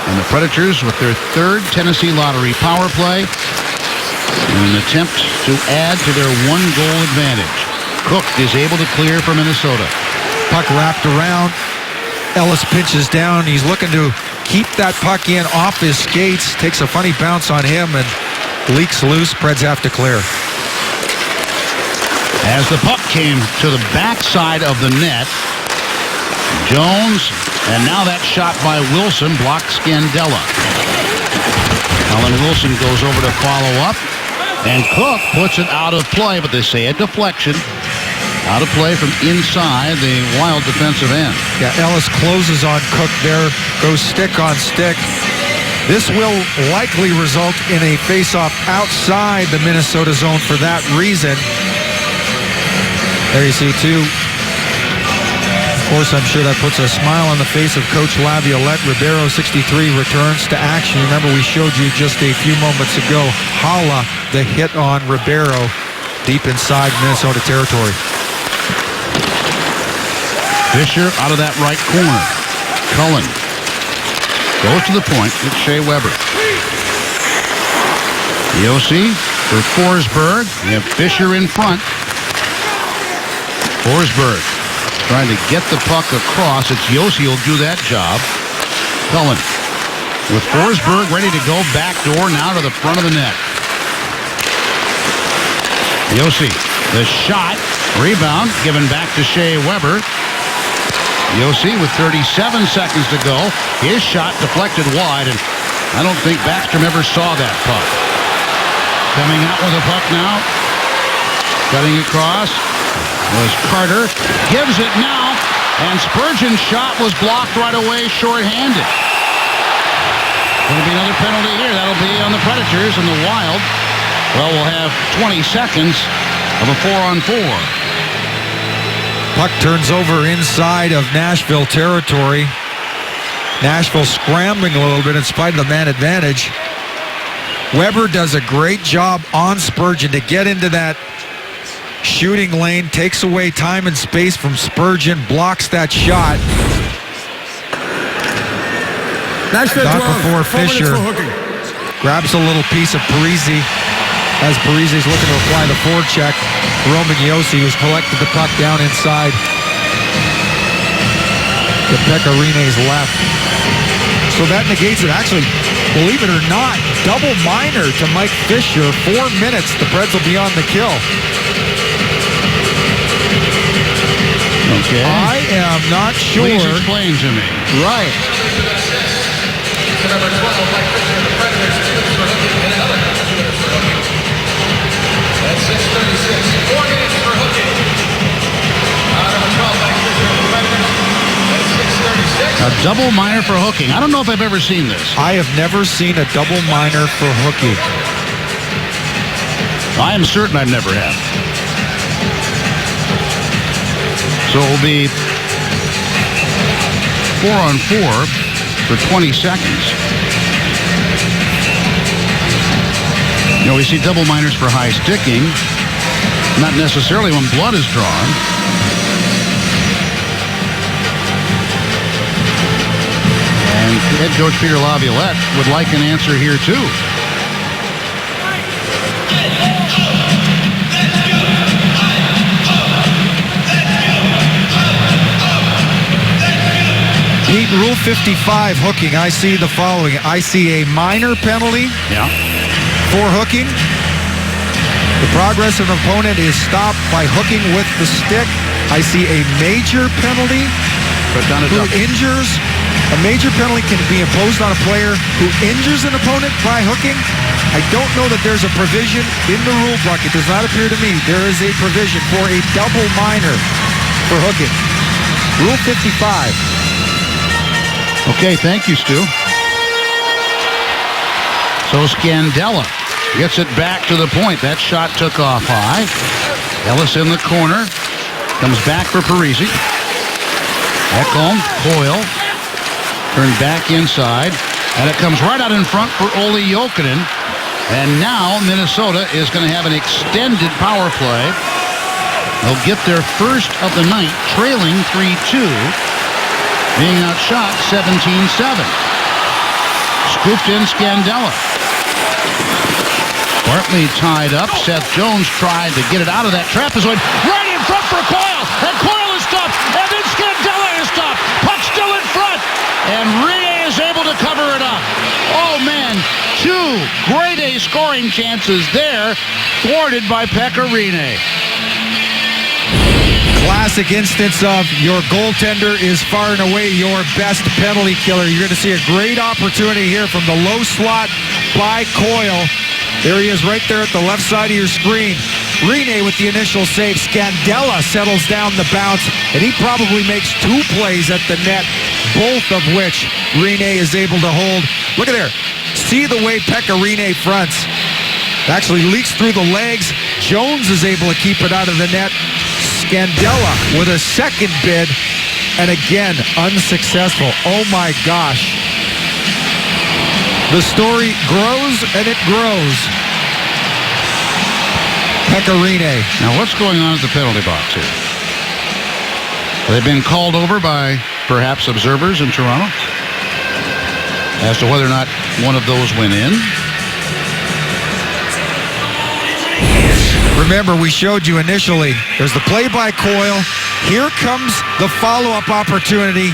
And the Predators with their third Tennessee Lottery power play in an attempt to add to their one-goal advantage. Cook is able to clear for Minnesota. Puck wrapped around. Ellis pinches down. He's looking to keep that puck in off his skates. Takes a funny bounce on him and leaks loose. Preds have to clear. As the puck came to the backside of the net, Jones, and now that shot by Wilson blocks Scandella. Alan Wilson goes over to follow up, and Cook puts it out of play, but they say a deflection. Out of play from inside the Wild defensive end. Yeah, Ellis closes on Cook there, goes stick on stick. This will likely result in a face-off outside the Minnesota zone for that reason. There you see two Of course, I'm sure that puts a smile on the face of Coach Laviolette. Ribeiro, 63, returns to action. Remember, we showed you just a few moments ago, Hala, the hit on Ribeiro, deep inside Minnesota territory. Fisher out of that right corner. Cullen goes to the point with Shea Weber. Yossi for Forsberg. We have Fisher in front. Forsberg trying to get the puck across. It's Yossi who'll do that job. Cullen with Forsberg ready to go backdoor now to the front of the net. Yossi, the shot, rebound, given back to Shea Weber. Yossi with 37 seconds to go. His shot deflected wide, and I don't think Backstrom ever saw that puck. Coming out with the puck now. Cutting across was Carter. Gives it now, and Spurgeon's shot was blocked right away, shorthanded. Going to be another penalty here. That'll be on the Predators, and the Wild, well, we'll have 20 seconds of a 4-on-4. Puck turns over inside of Nashville territory. Nashville scrambling a little bit in spite of the man advantage. Weber does a great job on Spurgeon to get into that shooting lane, takes away time and space from Spurgeon, blocks that shot. Not before Fisher grabs a little piece of Parise as Parise's looking to apply the forecheck. Roman Yossi, who's collected the puck down inside to Pekka Rinne's left. So that negates it. Actually, believe it or not, double minor to Mike Fisher. 4 minutes. The Preds will be on the kill. Okay. I am not sure. Please explain to me. Right. Number 12, Mike Fisher, the Predators, 2 for hooking, and another 2 for hooking. That's 6:36. 4 games for hooking. Number 12, Mike Fisher, the Predators. That's 6:36. A double minor for hooking. I don't know if I've ever seen this. I have never seen a double minor for hooking. I am certain I've never had. So it will be 4-on-4 for 20 seconds. You know, we see double minors for high sticking, not necessarily when blood is drawn. And head coach Peter Laviolette would like an answer here too. Pete, Rule 55 hooking, I see the following. I see a minor penalty for hooking. The progress of an opponent is stopped by hooking with the stick. I see a major penalty who injures. A major penalty can be imposed on a player who injures an opponent by hooking. I don't know that there's a provision in the rule book. It does not appear to me there is a provision for a double minor for hooking. Rule 55. Okay, thank you, Stu. So Scandella gets it back to the point. That shot took off high. Ellis in the corner. Comes back for Parise. Ekholm, Coyle. Turned back inside. And it comes right out in front for Olli Jokinen. And now Minnesota is going to have an extended power play. They'll get their first of the night, trailing 3-2. Being outshot 17-7. Scooped in Scandella. Bartley tied up. Seth Jones tried to get it out of that trapezoid. Right in front for Coyle. And Coyle is stopped. And then Scandella is stopped. Puck still in front. And Rinne is able to cover it up. Oh, man. 2 grade A scoring chances there. Thwarted by Pekka Rinne. Classic instance of your goaltender is far and away your best penalty killer. You're going to see a great opportunity here from the low slot by Coyle. There he is right there at the left side of your screen. Rinne with the initial save. Scandella settles down the bounce, and he probably makes 2 plays at the net, both of which Rinne is able to hold. Look at there. See the way Pekka Rinne fronts. Actually leaks through the legs. Jones is able to keep it out of the net. Scandella with a second bid and again, unsuccessful. Oh my gosh. The story grows and it grows. Pekka Rinne. Now, what's going on at the penalty box here? They've been called over by perhaps observers in Toronto as to whether or not one of those went in. Remember, we showed you initially, there's the play by Coyle. Here comes the follow-up opportunity.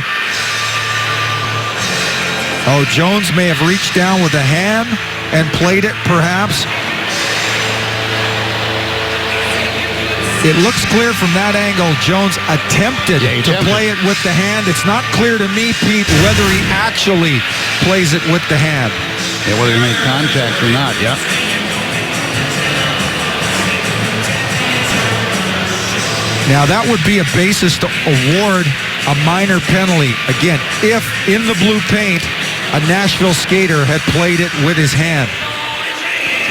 Oh, Jones may have reached down with a hand and played it, perhaps. It looks clear from that angle. Jones attempted to play it with the hand. It's not clear to me, Pete, whether he actually plays it with the hand. Yeah, whether he made contact or not, yeah. Now, that would be a basis to award a minor penalty. Again, if in the blue paint, a Nashville skater had played it with his hand.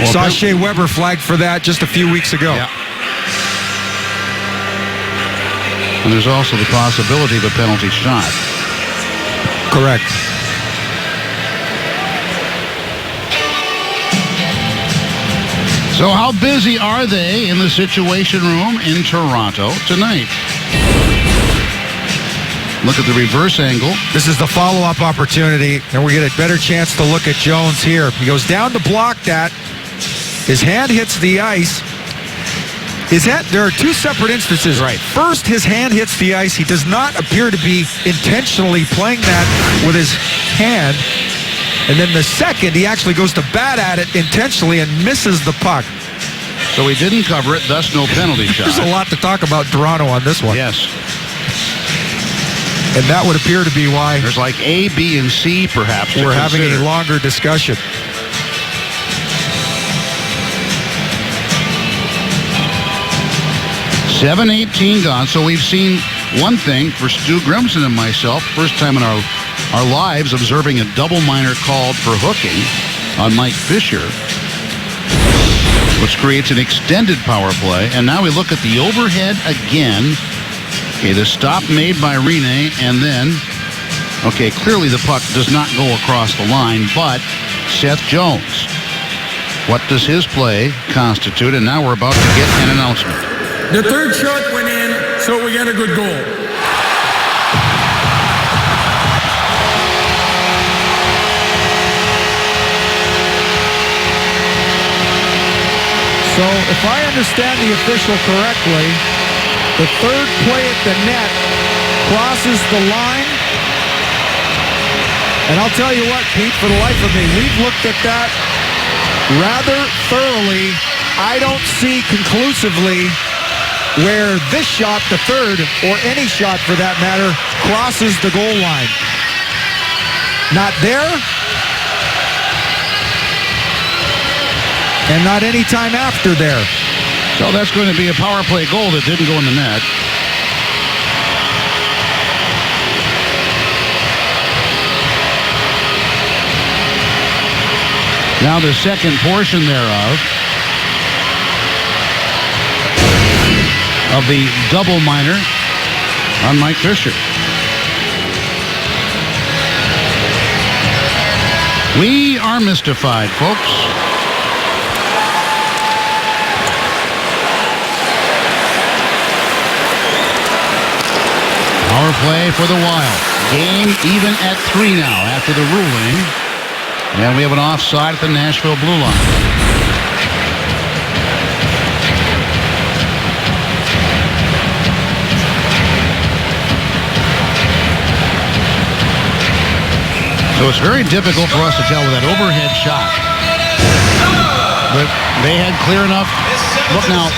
Well, Saw Shea Weber flagged for that just a few weeks ago. Yeah. And there's also the possibility of a penalty shot. Correct. So how busy are they in the Situation Room in Toronto tonight? Look at the reverse angle. This is the follow-up opportunity, and we get a better chance to look at Jones here. He goes down to block that. His hand hits the ice. There are two separate instances. Right. First, his hand hits the ice. He does not appear to be intentionally playing that with his hand. And then the second, he actually goes to bat at it intentionally and misses the puck. So he didn't cover it, thus no penalty shot. There's a lot to talk about Toronto on this one. Yes. And that would appear to be why there's like A, B, and C perhaps. We're having a longer discussion. .7:18 gone. So we've seen one thing for Stu Grimson and myself, first time in our lives observing a double minor called for hooking on Mike Fisher, which creates an extended power play. And now we look at the overhead again. Okay, the stop made by Rinne, and then, okay, clearly the puck does not go across the line, but Seth Jones. What does his play constitute? And now we're about to get an announcement. The third shot went in, so we got a good goal. So if I understand the official correctly, the third play at the net crosses the line. And I'll tell you what, Pete, for the life of me, we've looked at that rather thoroughly. I don't see conclusively where this shot, the third, or any shot for that matter, crosses the goal line. Not there, and not any time after there. So that's going to be a power play goal that didn't go in the net. Now the second portion thereof of the double minor on Mike Fisher. We are mystified, folks. Power play for the Wild. Game even at 3 now after the ruling. And we have an offside at the Nashville blue line. So it's very difficult for us to tell with that overhead shot. But they had clear enough. Look now,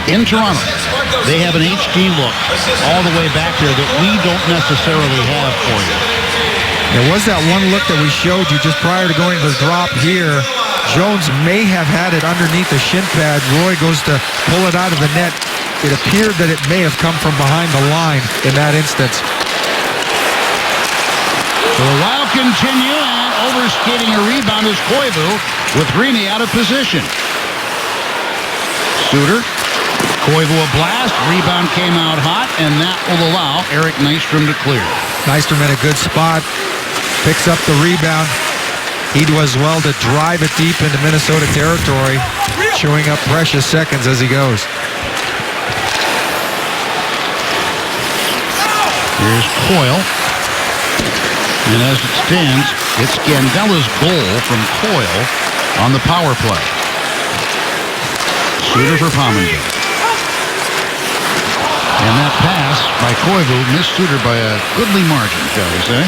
in Toronto, they have an HD look all the way back there that we don't necessarily have for you. There was that one look that we showed you just prior to going to the drop here. Jones may have had it underneath the shin pad. Roy goes to pull it out of the net. It appeared that it may have come from behind the line in that instance. So the Wild continue, and overskating a rebound is Koivu with Rinne out of position. Suter Koivu a blast. Rebound came out hot, and that will allow Eric Nystrom to clear. Nystrom in a good spot. Picks up the rebound. He does well to drive it deep into Minnesota territory, chewing up precious seconds as he goes. Here's Coyle. And as it stands, it's Scandella's goal from Coyle on the power play. Suter for Pominville. And that pass by Koivu missed Suter by a goodly margin, shall we say.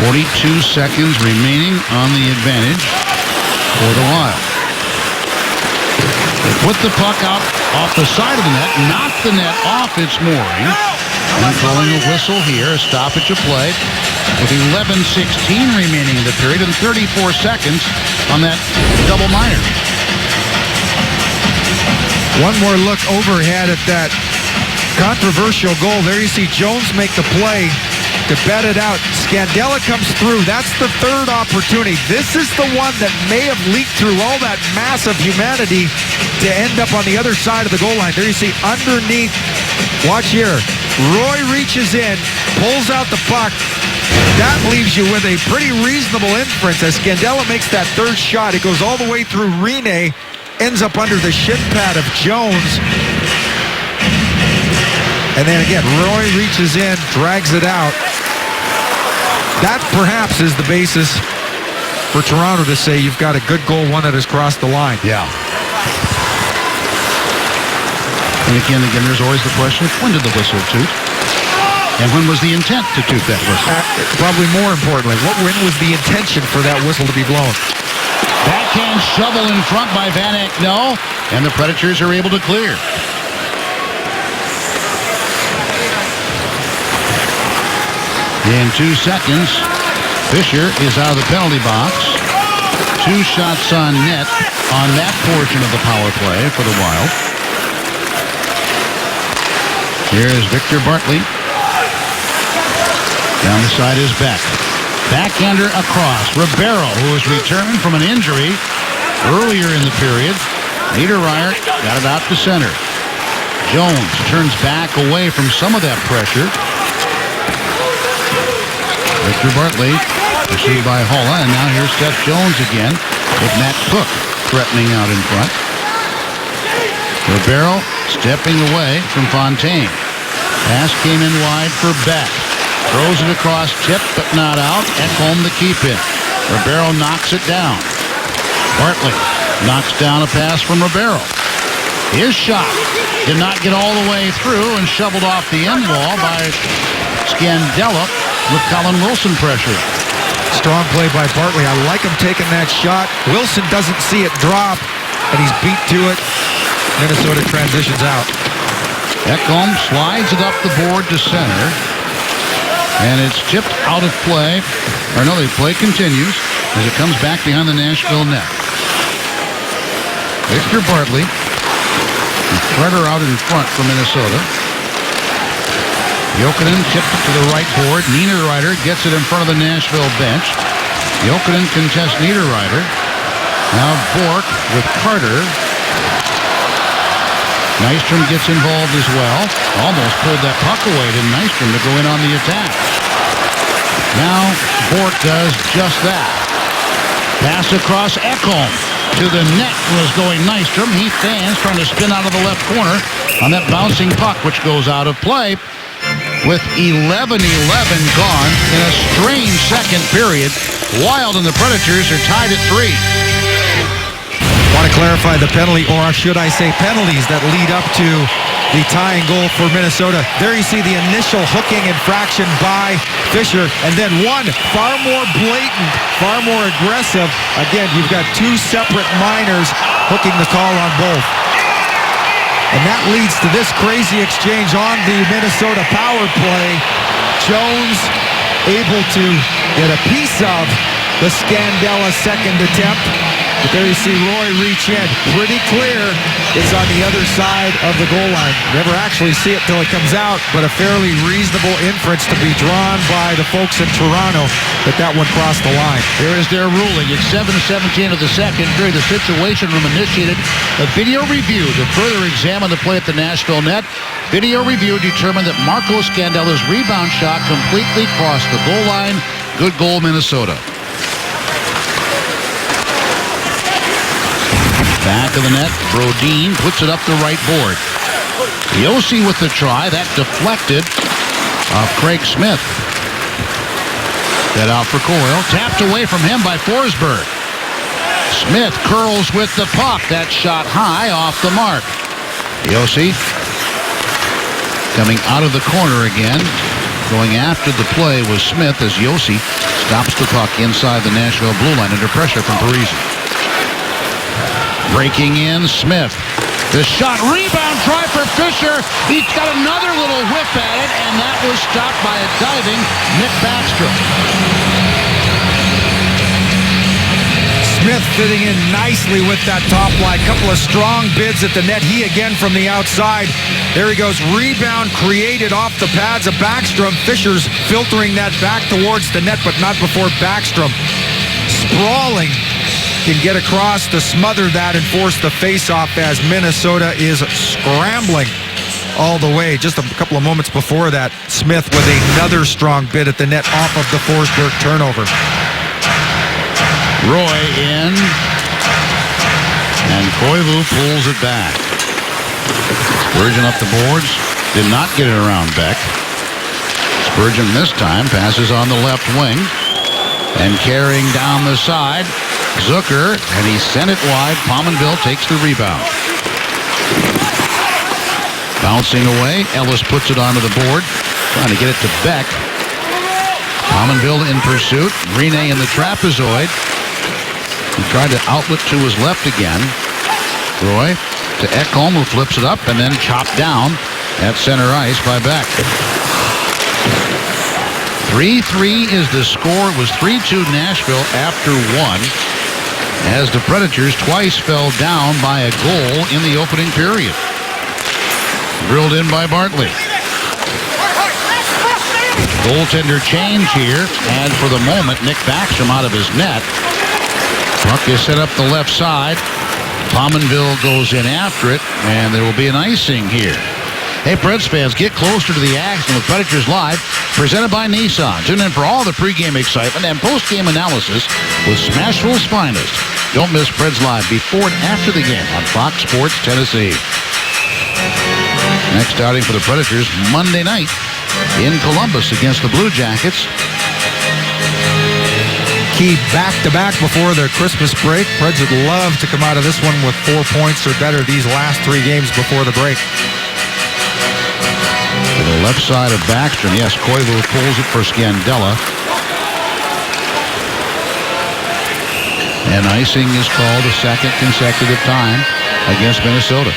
.42 seconds remaining on the advantage for the Wild. They put the puck out off the side of the net, knocked the net off its mooring, and calling a whistle here, a stoppage of play, with 11:16 remaining in the period and 34 seconds on that double minor. One more look overhead at that controversial goal. There you see Jones make the play to bet it out. Scandella comes through. That's the third opportunity. This is the one that may have leaked through all that mass of humanity to end up on the other side of the goal line. There you see underneath. Watch here. Roy reaches in, pulls out the puck. That leaves you with a pretty reasonable inference as Scandella makes that third shot. It goes all the way through Rene, ends up under the shin pad of Jones. And then again, Roy reaches in, drags it out. That perhaps is the basis for Toronto to say you've got a good goal, one that has crossed the line. Yeah. And again, there's always the question, when did the whistle toot? And when was the intent to toot that whistle? Probably more importantly, when was the intention for that whistle to be blown? Backhand shovel in front by Van Eyck, no. And the Predators are able to clear. In 2 seconds, Fisher is out of the penalty box. 2 shots on net on that portion of the power play for the Wild. Here's Victor Bartley. Down the side is Beck. Backhander across. Ribeiro, who was returning from an injury earlier in the period. Niederreiter got it out to center. Jones turns back away from some of that pressure. Victor Bartley pursued by Holla, and now here's Seth Jones again with Matt Cook threatening out in front. Ribeiro stepping away from Fontaine. Pass came in wide for Beck. Throws it across, tipped but not out. Ekholm to keep it. Ribeiro knocks it down. Bartley knocks down a pass from Ribeiro. His shot did not get all the way through and shoveled off the end wall by Scandella with Colin Wilson pressure. Strong play by Bartley. I like him taking that shot. Wilson doesn't see it drop, and he's beat to it. Minnesota transitions out. Ekholm slides it up the board to center. And it's tipped out of play. Or no, the play continues as it comes back behind the Nashville net. Victor Bartley. Threader out in front for Minnesota. Jokinen tipped it to the right board. Niederreiter gets it in front of the Nashville bench. Jokinen contests Niederreiter. Now Bork with Carter. Nystrom gets involved as well. Almost pulled that puck away to Nystrom to go in on the attack. Now Bork does just that. Pass across Ekholm. To the net was going Nystrom. He stands trying to spin out of the left corner on that bouncing puck, which goes out of play. With 11-11 gone in a strange second period, Wild and the Predators are tied at 3. Want to clarify the penalty, or should I say penalties, that lead up to the tying goal for Minnesota. There you see the initial hooking infraction by Fisher, and then one far more blatant, far more aggressive. Again, you've got 2 separate minors hooking the call on both. And that leads to this crazy exchange on the Minnesota power play. Jones able to get a piece of the Scandella second attempt. But there you see Roy reach in. Pretty clear it's on the other side of the goal line. Never actually see it till it comes out, but a fairly reasonable inference to be drawn by the folks in Toronto that that one crossed the line. Here is their ruling. It's 7:17 of the second period. The Situation Room initiated a video review to further examine the play at the Nashville net. Video review determined that Marco Scandella's rebound shot completely crossed the goal line. Good goal, Minnesota. Back of the net, Brodin puts it up the right board. Yossi with the try. That deflected off Craig Smith. That out for Coyle. Tapped away from him by Forsberg. Smith curls with the puck. That shot high off the mark. Yossi coming out of the corner again. Going after the play was Smith as Yossi stops the puck inside the Nashville blue line under pressure from Parise. Breaking in, Smith. The shot, rebound try for Fisher. He's got another little whip at it, and that was stopped by a diving Nick Backstrom. Smith fitting in nicely with that top line. Couple of strong bids at the net. He again from the outside. There he goes. Rebound created off the pads of Backstrom. Fisher's filtering that back towards the net, but not before Backstrom. Sprawling. Can get across to smother that and force the face-off as Minnesota is scrambling all the way. Just a couple of moments before that, Smith with another strong bid at the net off of the Forsberg turnover. Roy in, and Koivu pulls it back. Spurgeon up the boards, did not get it around Beck. Spurgeon this time passes on the left wing, and carrying down the side, Zucker, and he sent it wide. Pominville takes the rebound. Bouncing away, Ellis puts it onto the board, trying to get it to Beck. Pominville in pursuit. Rene in the trapezoid. He tried to outlet to his left again. Roy to Ekholm, who flips it up and then chopped down at center ice by Beck. 3-3 is the score. It was 3-2 Nashville after one, as the Predators twice fell down by a goal in the opening period. Drilled in by Bartley. Goaltender change here, and for the moment, Nick Backstrom out of his net. Puck is set up the left side. Pominville goes in after it, and there will be an icing here. Hey, Preds fans, get closer to the action with Predators Live, presented by Nissan. Tune in for all the pregame excitement and postgame analysis with Smashville's finest. Don't miss Preds Live before and after the game on Fox Sports Tennessee. Next outing for the Predators Monday night in Columbus against the Blue Jackets. Key back-to-back before the Christmas break. Preds would love to come out of this one with 4 points or better these last 3 games before the break. To the left side of Backstrom. Yes, Koivu pulls it for Scandella. And icing is called a second consecutive time against Minnesota.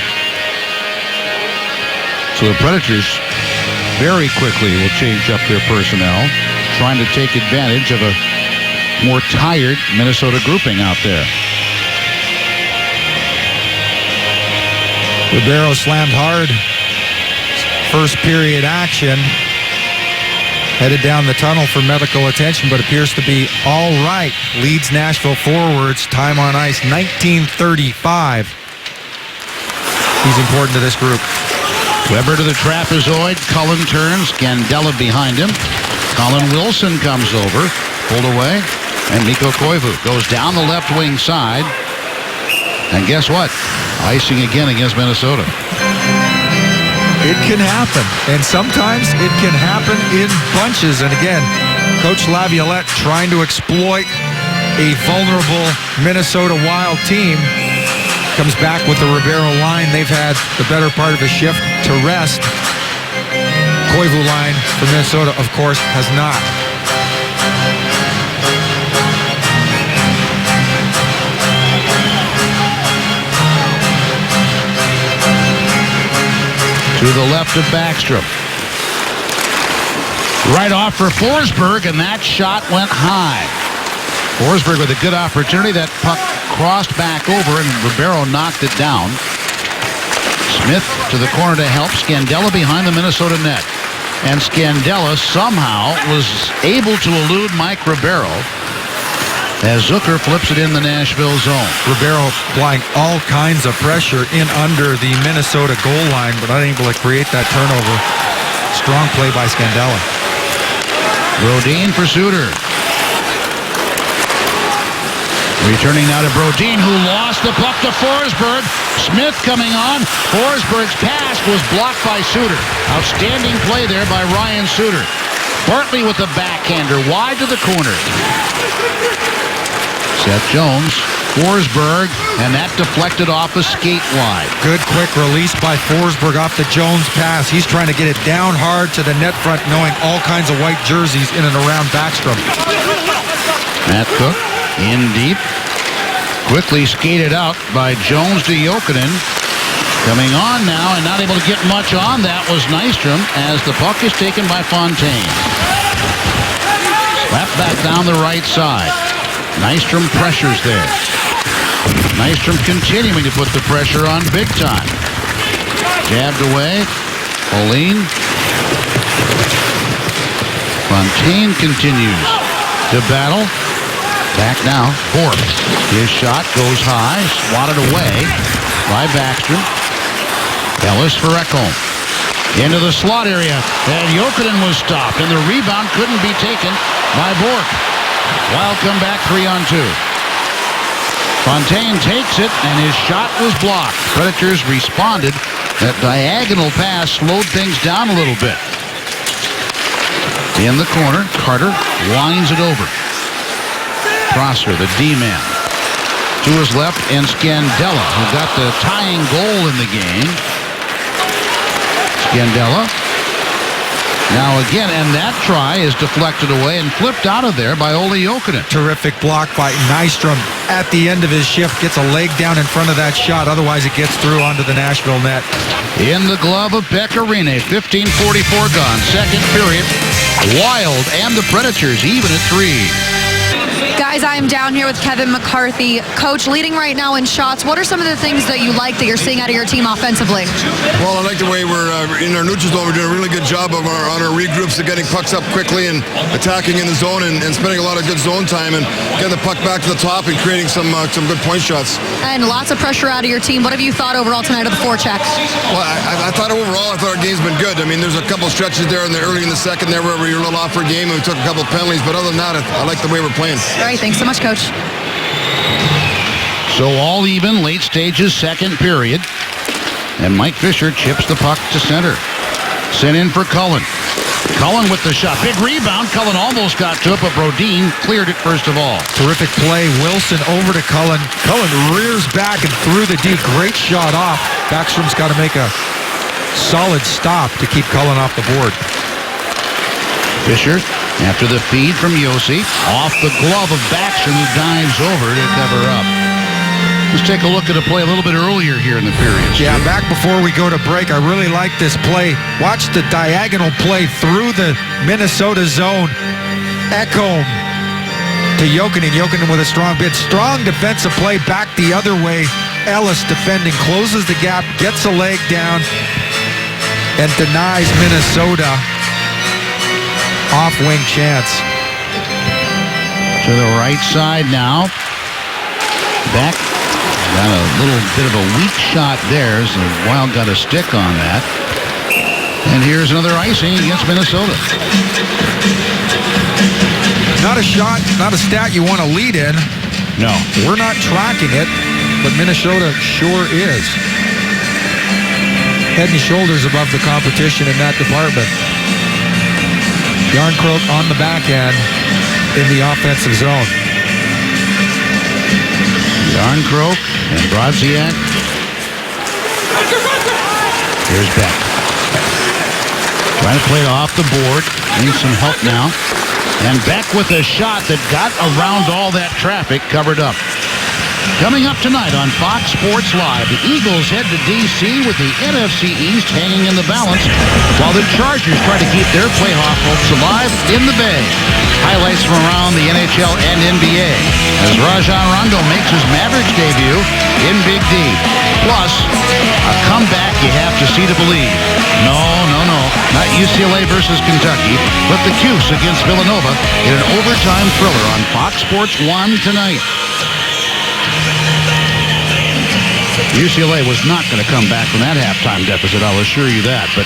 So the Predators very quickly will change up their personnel, trying to take advantage of a more tired Minnesota grouping out there. Ribeiro slammed hard. First period action. Headed down the tunnel for medical attention, but appears to be all right. Leads Nashville forwards. Time on ice, 19:35. He's important to this group. Weber to the trapezoid. Cullen turns. Scandella behind him. Colin Wilson comes over. Pulled away. And Mikko Koivu goes down the left wing side. And guess what? Icing again against Minnesota. It can happen, and sometimes it can happen in bunches. And again, Coach Laviolette trying to exploit a vulnerable Minnesota Wild team. Comes back with the Ribeiro line. They've had the better part of a shift to rest. Koivu line for Minnesota, of course, has not. To the left of Backstrom. Right off for Forsberg, and that shot went high. Forsberg with a good opportunity. That puck crossed back over, and Ribeiro knocked it down. Smith to the corner to help. Scandella behind the Minnesota net. And Scandella somehow was able to elude Mike Ribeiro as Zucker flips it in the Nashville zone. Ribeiro applying all kinds of pressure in under the Minnesota goal line, but unable to create that turnover. Strong play by Scandella. Brodin for Suter. Returning now to Brodin, who lost the puck to Forsberg. Smith coming on. Forsberg's pass was blocked by Suter. Outstanding play there by Ryan Suter. Bartley with the backhander wide to the corner. Seth Jones, Forsberg, and that deflected off a skate line. Good quick release by Forsberg off the Jones pass. He's trying to get it down hard to the net front, knowing all kinds of white jerseys in and around Backstrom. Matt Cook in deep. Quickly skated out by Jones to Jokinen. Coming on now and not able to get much on that was Nystrom as the puck is taken by Fontaine. Slapped back down the right side. Nystrom pressures there. Nystrom continuing to put the pressure on big time. Jabbed away. Pauline. Fontaine continues to battle. Back now. Bourque. His shot goes high. Swatted away by Backstrom. Ellis for Ekholm. Into the slot area. And Jokinen was stopped. And the rebound couldn't be taken by Bourque. Wild come back 3-on-2. Fontaine takes it, and his shot was blocked. Predators responded. That diagonal pass slowed things down a little bit. In the corner, Carter winds it over. Prosser, the D-man. To his left, and Scandella, who got the tying goal in the game. Scandella. Now again, and that try is deflected away and flipped out of there by Olli Jokinen. Terrific block by Nystrom at the end of his shift. Gets a leg down in front of that shot. Otherwise, it gets through onto the Nashville net. In the glove of Pekka Rinne. 15:44 gone. Second period. Wild and the Predators even at 3. Guys, I am down here with Kevin McCarthy. Coach, leading right now in shots. What are some of the things that you like that you're seeing out of your team offensively? Well, I like the way we're in our neutral zone. We're doing a really good job of on our regroups of getting pucks up quickly and attacking in the zone and spending a lot of good zone time and getting the puck back to the top and creating some good point shots. And lots of pressure out of your team. What have you thought overall tonight of the forecheck? Well, I thought overall, our game's been good. I mean, there's a couple stretches there early in the second there where we were a little off for game and we took a couple penalties. But other than that, I like the way we're playing. All right, thanks so much, Coach. So all even, late stages, second period. And Mike Fisher chips the puck to center. Sent in for Cullen. Cullen with the shot. Big rebound. Cullen almost got to it, but Brodin cleared it first of all. Terrific play. Wilson over to Cullen. Cullen rears back and through the D. Great shot off. Backstrom's got to make a solid stop to keep Cullen off the board. Fisher, after the feed from Yossi, off the glove of Backstrom, who dives over to cover up. Let's take a look at a play a little bit earlier here in the period. Yeah, back before we go to break, I really like this play. Watch the diagonal play through the Minnesota zone. Ekholm to Jokinen. Jokinen with a strong bid. Strong defensive play back the other way. Ellis defending, closes the gap, gets a leg down, and denies Minnesota off-wing chance. To the right side now. Back. Got a little bit of a weak shot there as the Wild got a stick on that. And here's another icing against Minnesota. Not a shot, not a stat you want to lead in. No. We're not tracking it, but Minnesota sure is. Head and shoulders above the competition in that department. Jarnkrok on the backhand in the offensive zone. Jarnkrok and Brodziak. Here's Beck. Trying to play it off the board. Needs some help now. And Beck with a shot that got around all that traffic, covered up. Coming up tonight on Fox Sports Live, the Eagles head to D.C. with the NFC East hanging in the balance, while the Chargers try to keep their playoff hopes alive in the Bay. Highlights from around the NHL and NBA as Rajon Rondo makes his Mavericks debut in Big D. Plus, a comeback you have to see to believe. No, not UCLA versus Kentucky, but the Cuse against Villanova in an overtime thriller on Fox Sports 1 tonight. UCLA was not going to come back from that halftime deficit, I'll assure you that. But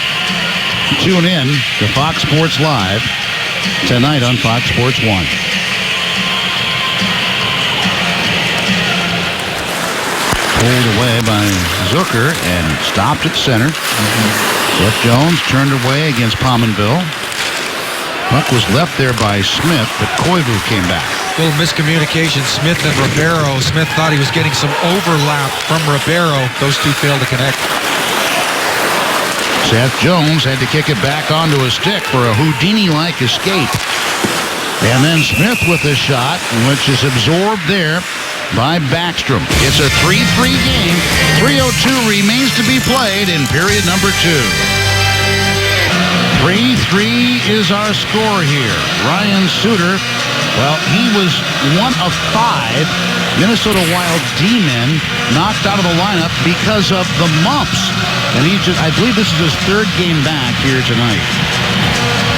tune in to Fox Sports Live tonight on Fox Sports 1. Pulled away by Zucker and stopped at center. Jeff Jones turned away against Pominville. Puck was left there by Smith, but Koivu came back. Little miscommunication. Smith and Ribeiro. Smith thought he was getting some overlap from Ribeiro. Those two failed to connect. Seth Jones had to kick it back onto a stick for a Houdini-like escape. And then Smith with a shot, which is absorbed there by Backstrom. It's a 3-3 game. 3:02 remains to be played in period number 2. 3-3 is our score here. Ryan Suter, well, he was one of 5 Minnesota Wild D-men knocked out of the lineup because of the mumps. And I believe this is his 3rd game back here tonight.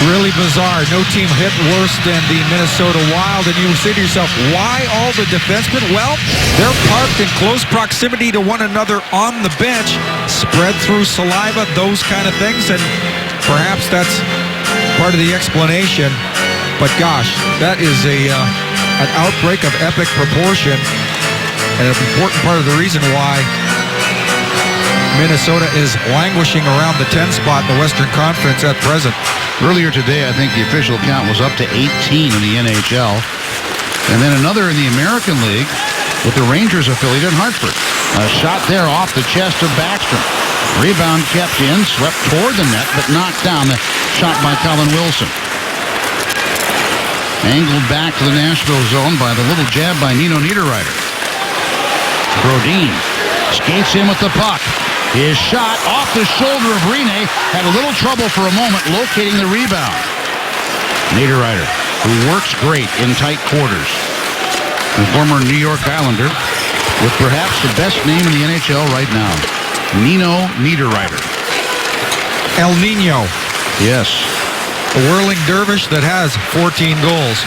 Really bizarre. No team hit worse than the Minnesota Wild. And you say to yourself, why all the defensemen? Well, they're parked in close proximity to one another on the bench, spread through saliva, those kind of things. And perhaps that's part of the explanation. But gosh, that is an outbreak of epic proportion and an important part of the reason why Minnesota is languishing around the 10 spot in the Western Conference at present. Earlier today, I think the official count was up to 18 in the NHL. And then another in the American League with the Rangers affiliate in Hartford. A shot there off the chest of Backstrom. Rebound kept in, swept toward the net, but knocked down. The shot by Colin Wilson. Angled back to the Nashville zone by the little jab by Nino Niederreiter. Brodin skates in with the puck. His shot off the shoulder of Rene had a little trouble for a moment locating the rebound. Niederreiter, who works great in tight quarters. The former New York Islander with perhaps the best name in the NHL right now. Nino Niederreiter. El Nino. Yes. The whirling dervish that has 14 goals.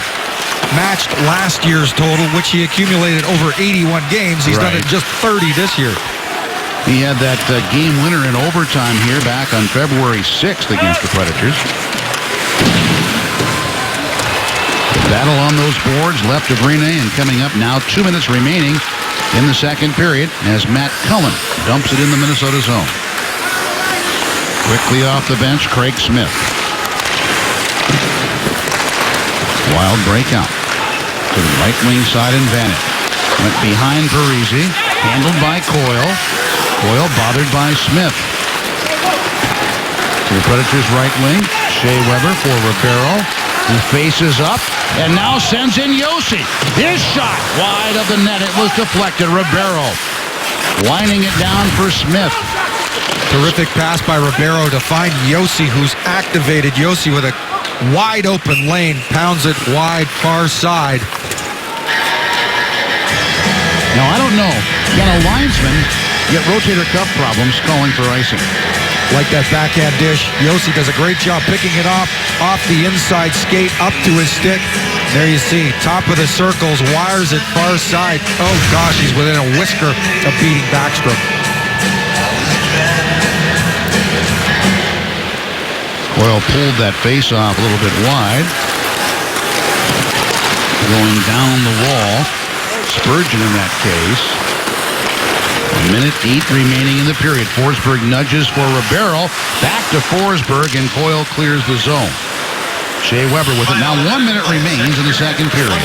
Matched last year's total, which he accumulated over 81 games. He's done it just 30 this year. He had that game winner in overtime here back on February 6th against the Predators. The battle on those boards left of Rene, and coming up now 2 minutes remaining in the second period as Matt Cullen dumps it in the Minnesota zone. Quickly off the bench, Craig Smith. Wild breakout to the right wing side and Vanek. Went behind Parise, handled by Coyle. Coyle bothered by Smith. To the Predators' right wing, Shea Weber for Ribeiro, who faces up and now sends in Yossi. His shot wide of the net. It was deflected. Ribeiro lining it down for Smith. Terrific pass by Ribeiro to find Yossi, who's activated. Yossi with a wide open lane, pounds it wide, far side. Now, I don't know. Can a linesman get rotator cuff problems calling for icing? Like that backhand dish. Yossi does a great job picking it off the inside skate, up to his stick. There you see, top of the circles, wires it far side. Oh gosh, he's within a whisker of beating Backstrom. Coyle pulled that face off a little bit wide. Going down the wall. Spurgeon in that case. 1:08 remaining in the period. Forsberg nudges for Ribeiro. Back to Forsberg, and Coyle clears the zone. Shea Weber with it. Now 1 minute remains in the second period.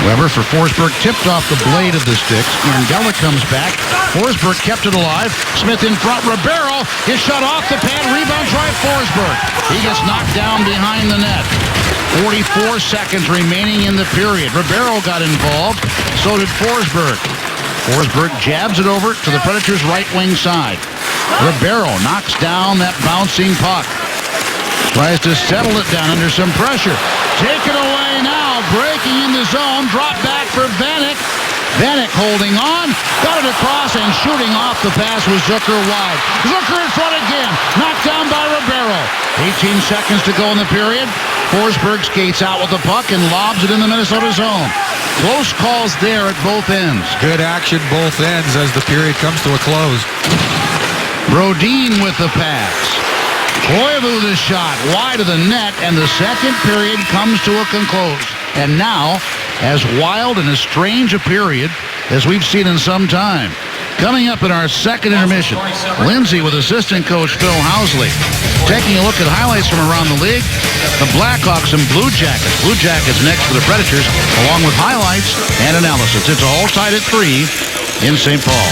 Weber for Forsberg, tipped off the blade of the sticks. Mandela comes back. Forsberg kept it alive. Smith in front. Ribeiro, his shot off the pad. Rebound try Forsberg. He gets knocked down behind the net. 44 seconds remaining in the period. Ribeiro got involved. So did Forsberg. Forsberg jabs it over to the Predators' right wing side. Ribeiro knocks down that bouncing puck. Tries to settle it down under some pressure. Taken away now. Breaking in the zone. Drop back for Vanek. Vanek holding on. Got it across and shooting off the pass was Zucker wide. Zucker in front again. Knocked down by Ribeiro. 18 seconds to go in the period. Forsberg skates out with the puck and lobs it in the Minnesota zone. Close calls there at both ends. Good action both ends as the period comes to a close. Brodin with the pass. Koivu the shot wide of the net, and the second period comes to a conclusion. And now, as wild and as strange a period as we've seen in some time. Coming up in our second intermission, Lindsay with assistant coach Phil Housley. Taking a look at highlights from around the league, the Blackhawks and Blue Jackets. Blue Jackets next for the Predators, along with highlights and analysis. It's all tied at 3 in St. Paul.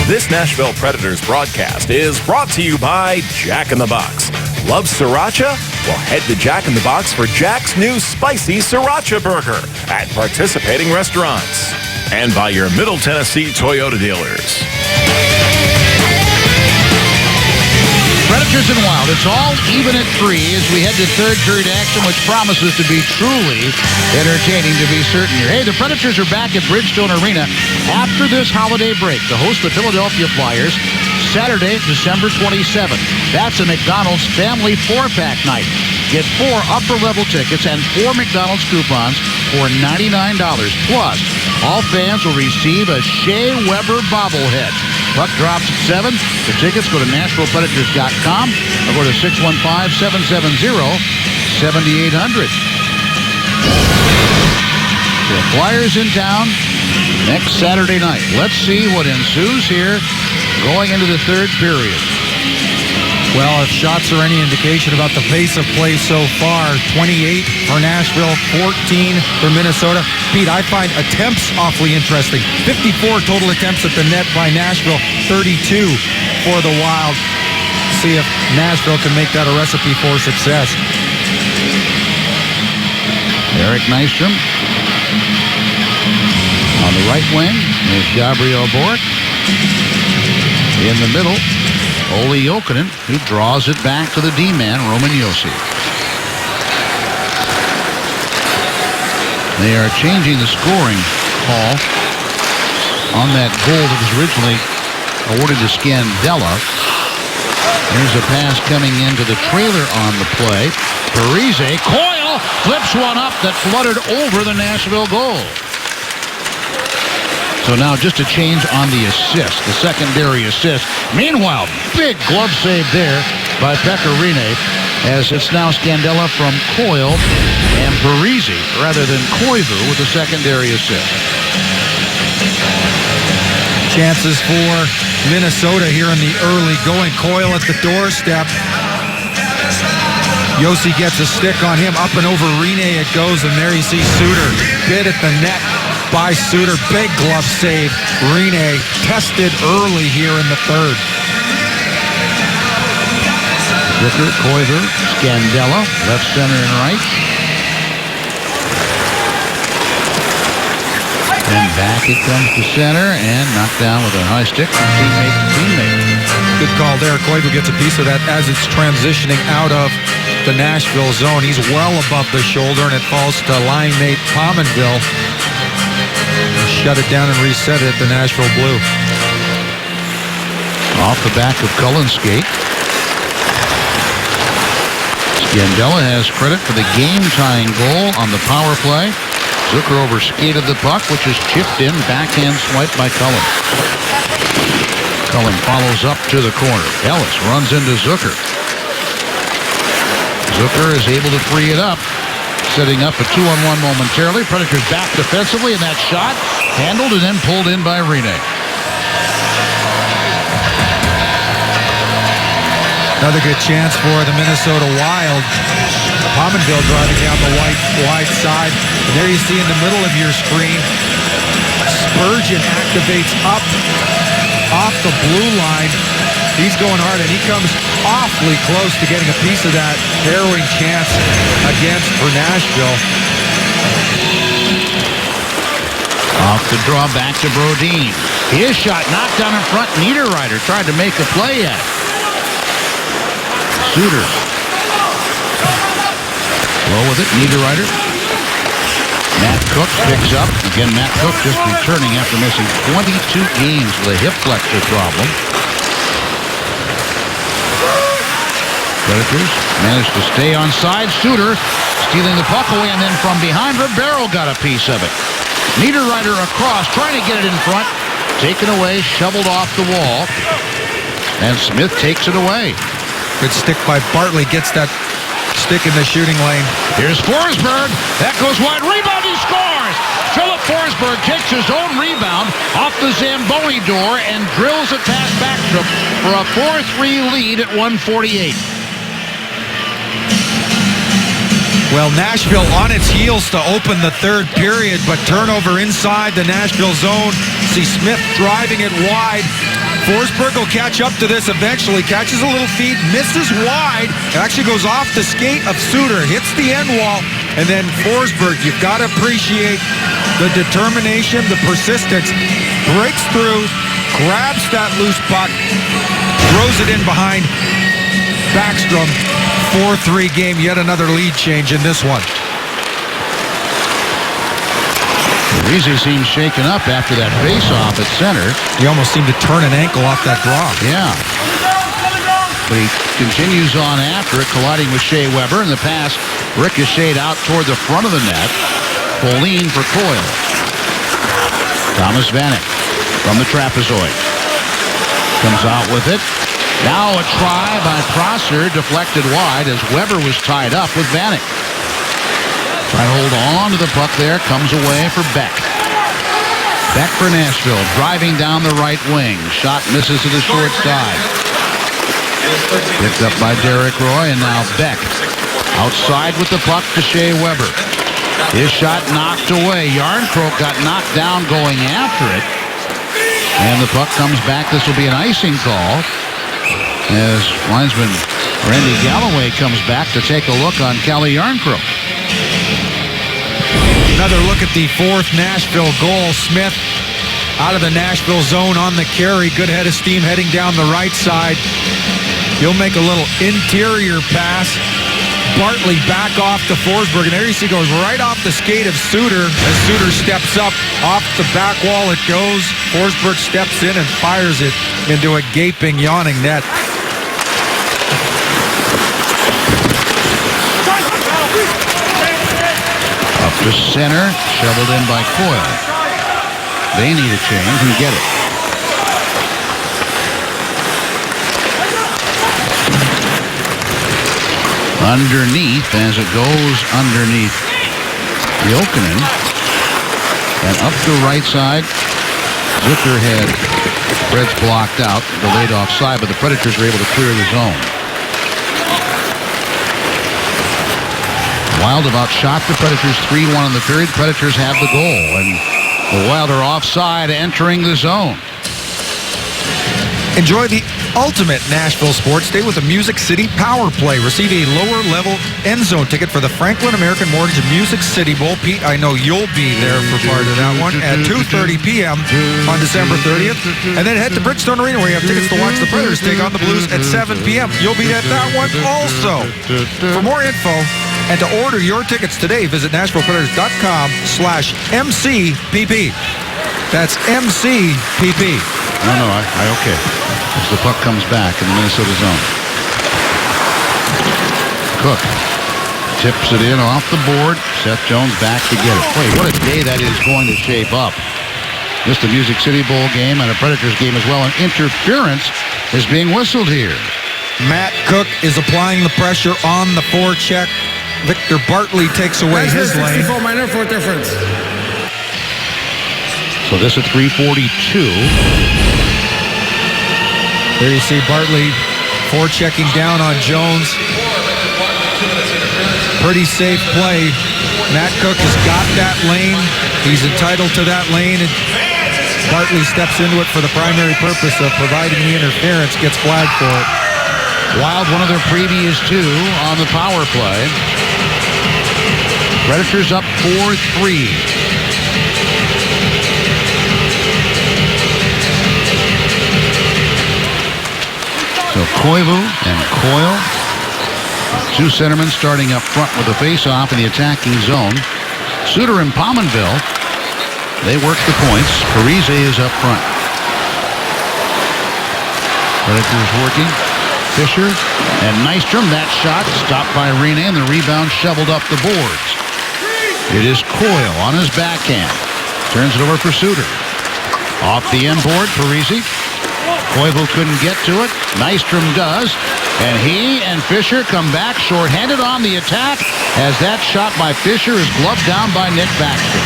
This Nashville Predators broadcast is brought to you by Jack in the Box. Love sriracha? Well, head to Jack in the Box for Jack's new spicy sriracha burger at participating restaurants. And by your Middle Tennessee Toyota dealers. Predators and Wild. It's all even at 3 as we head to third period action, which promises to be truly entertaining, to be certain here. Hey, the Predators are back at Bridgestone Arena after this holiday break to host the Philadelphia Flyers Saturday, December 27th. That's a McDonald's family 4-pack night. Get 4 upper-level tickets and 4 McDonald's coupons for $99. Plus, all fans will receive a Shea Weber bobblehead. Puck drops at 7. For tickets, go to NashvillePredators.com or go to 615-770-7800. The Flyers in town next Saturday night. Let's see what ensues here going into the third period. Well, if shots are any indication about the pace of play so far, 28 for Nashville, 14 for Minnesota. Pete, I find attempts awfully interesting. 54 total attempts at the net by Nashville, 32 for the Wild. See if Nashville can make that a recipe for success. Eric Nystrom on the right wing is Gabriel Bourque. In the middle, Olli Jokinen, who draws it back to the D-man, Roman Josi. They are changing the scoring call on that goal that was originally awarded to Scandella. There's a pass coming into the trailer on the play. Parise, Coyle flips one up that fluttered over the Nashville goal. So now just a change on the assist, the secondary assist. Meanwhile, big glove save there by Pekka Rinne, as it's now Scandella from Coyle and Parise rather than Koivu with the secondary assist. Chances for Minnesota here in the early going. Coyle at the doorstep. Josi gets a stick on him. Up and over Rinne it goes, and there you see Suter bid at the net by Suter. Big glove save. Rinne tested early here in the third. Zucker, Koivu, Scandella, left, center, and right. And back it comes to center and knocked down with a high stick from teammate to teammate. Good call there. Koivu gets a piece of that as it's transitioning out of the Nashville zone. He's well above the shoulder, and it falls to line mate Pominville. Shut it down and reset it at the Nashville Blue. Off the back of Cullen's skate. Scandella has credit for the game-tying goal on the power play. Zucker over-skated the puck, which is chipped in, backhand swipe by Cullen. Cullen follows up to the corner. Ellis runs into Zucker. Zucker is able to free it up, setting up a 2-on-1 momentarily. Predators back defensively, and that shot handled and then pulled in by Rinne. Another good chance for the Minnesota Wild. Pominville driving down the wide side. And there you see in the middle of your screen, Spurgeon activates up off the blue line He's going hard, and he comes awfully close to getting a piece of that harrowing chance against for Nashville. Off the draw, back to Brodin. His shot knocked down in front. Niederreiter tried to make a play at it. Suter. Low with it, Niederreiter. Matt Cook picks up. Again, Matt Cook just returning after missing 22 games with a hip flexor problem. Predators managed to stay on side. Suter stealing the puck away, and then from behind, Ribeiro got a piece of it. Niederreiter across, trying to get it in front. Taken away, shoveled off the wall. And Smith takes it away. Good stick by Bartley. Gets that stick in the shooting lane. Here's Forsberg. That goes wide. Rebound, he scores! Philip Forsberg takes his own rebound off the Zamboni door and drills it past Backstrom for a 4-3 lead at 1:48. Well, Nashville on its heels to open the third period, but turnover inside the Nashville zone. See Smith driving it wide. Forsberg will catch up to this eventually, catches a little feed, misses wide. It actually goes off the skate of Suter, hits the end wall, and then Forsberg, you've got to appreciate the determination, the persistence, breaks through, grabs that loose puck, throws it in behind Backstrom. 4-3 game, yet another lead change in this one. Rizzi seems shaken up after that face-off at center. He almost seemed to turn an ankle off that draw. Yeah. But he continues on after it, colliding with Shea Weber, and the pass ricocheted out toward the front of the net. Pauline for Coyle. Thomas Vanek from the trapezoid. Comes out with it. Now a try by Prosser, deflected wide as Weber was tied up with Vanek. Trying to hold on to the puck there, comes away for Beck. Beck for Nashville, driving down the right wing. Shot misses to the short side. Picked up by Derek Roy, and now Beck. Outside with the puck to Shea Weber. His shot knocked away. Yarncroke got knocked down going after it. And the puck comes back. This will be an icing call, as linesman Randy Galloway comes back to take a look on Calle Yarncroke. Another look at the fourth Nashville goal. Smith out of the Nashville zone on the carry. Good head of steam heading down the right side. He'll make a little interior pass. Bartley back off to Forsberg, and there you see goes right off the skate of Suter. As Suter steps up off the back wall, it goes. Forsberg steps in and fires it into a gaping, yawning net. Up to center, shoveled in by Coyle. They need a change and get it. Underneath, as it goes underneath Jokinen. And up the right side, Zuckerhead. Fred's blocked out, delayed offside, but the Predators were able to clear the zone. Wild have outshot the Predators 3-1 in the period. Predators have the goal, and the Wild are offside entering the zone. Enjoy the ultimate Nashville sports day with a Music City Power Play. Receive a lower-level end zone ticket for the Franklin American Mortgage Music City Bowl. Pete, I know you'll be there for part of that one at 2:30 p.m. on December 30th. And then head to Bridgestone Arena where you have tickets to watch the Predators take on the Blues at 7 p.m. You'll be at that one also. For more info and to order your tickets today, visit NashvillePredators.com/MCPP. That's MCPP. No, okay. As the puck comes back in the Minnesota zone. Cook tips it in off the board. Seth Jones back to get it. Wait, what a day that is going to shape up. Just a Music City Bowl game and a Predators game as well. And interference is being whistled here. Matt Cook is applying the pressure on the forecheck. Victor Bartley takes away his lane. 64 minor for difference. So this at 3:42. There you see Bartley forechecking down on Jones. Pretty safe play. Matt Cook has got that lane. He's entitled to that lane. And Bartley steps into it for the primary purpose of providing the interference, gets flagged for it. Wild, one of their previous two on the power play. Predators up 4-3. So Koivu and Coyle, two centermen starting up front with the face-off in the attacking zone. Suter and Pominville, they work the points. Parise is up front. Predators working. Fisher and Nystrom. That shot stopped by Rene, and the rebound shoveled up the boards. It is Coyle on his backhand. Turns it over for Suter. Off the end board, Parise. Koivu couldn't get to it. Nystrom does. And he and Fisher come back shorthanded on the attack as that shot by Fisher is gloved down by Nick Backstrom.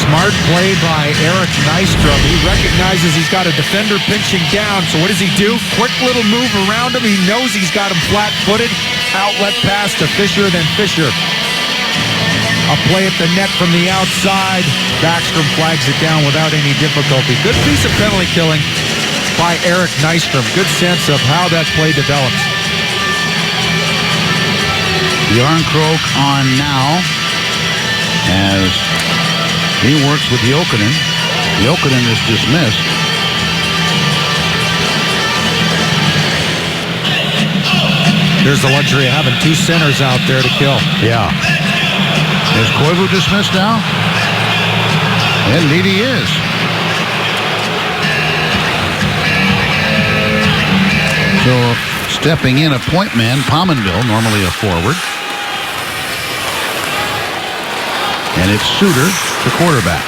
Smart play by Eric Nystrom. He recognizes he's got a defender pinching down, so what does he do? Quick little move around him. He knows he's got him flat-footed. Outlet pass to Fisher, then Fisher. A play at the net from the outside. Backstrom flags it down without any difficulty. Good piece of penalty killing by Eric Nystrom. Good sense of how that play develops. Jarnkrok on now as he works with Jokinen. Jokinen is dismissed. There's the luxury of having two centers out there to kill. Yeah. Is Koivu dismissed now? Indeed he is. So stepping in a point man, Pominville, normally a forward. And it's Suter, the quarterback.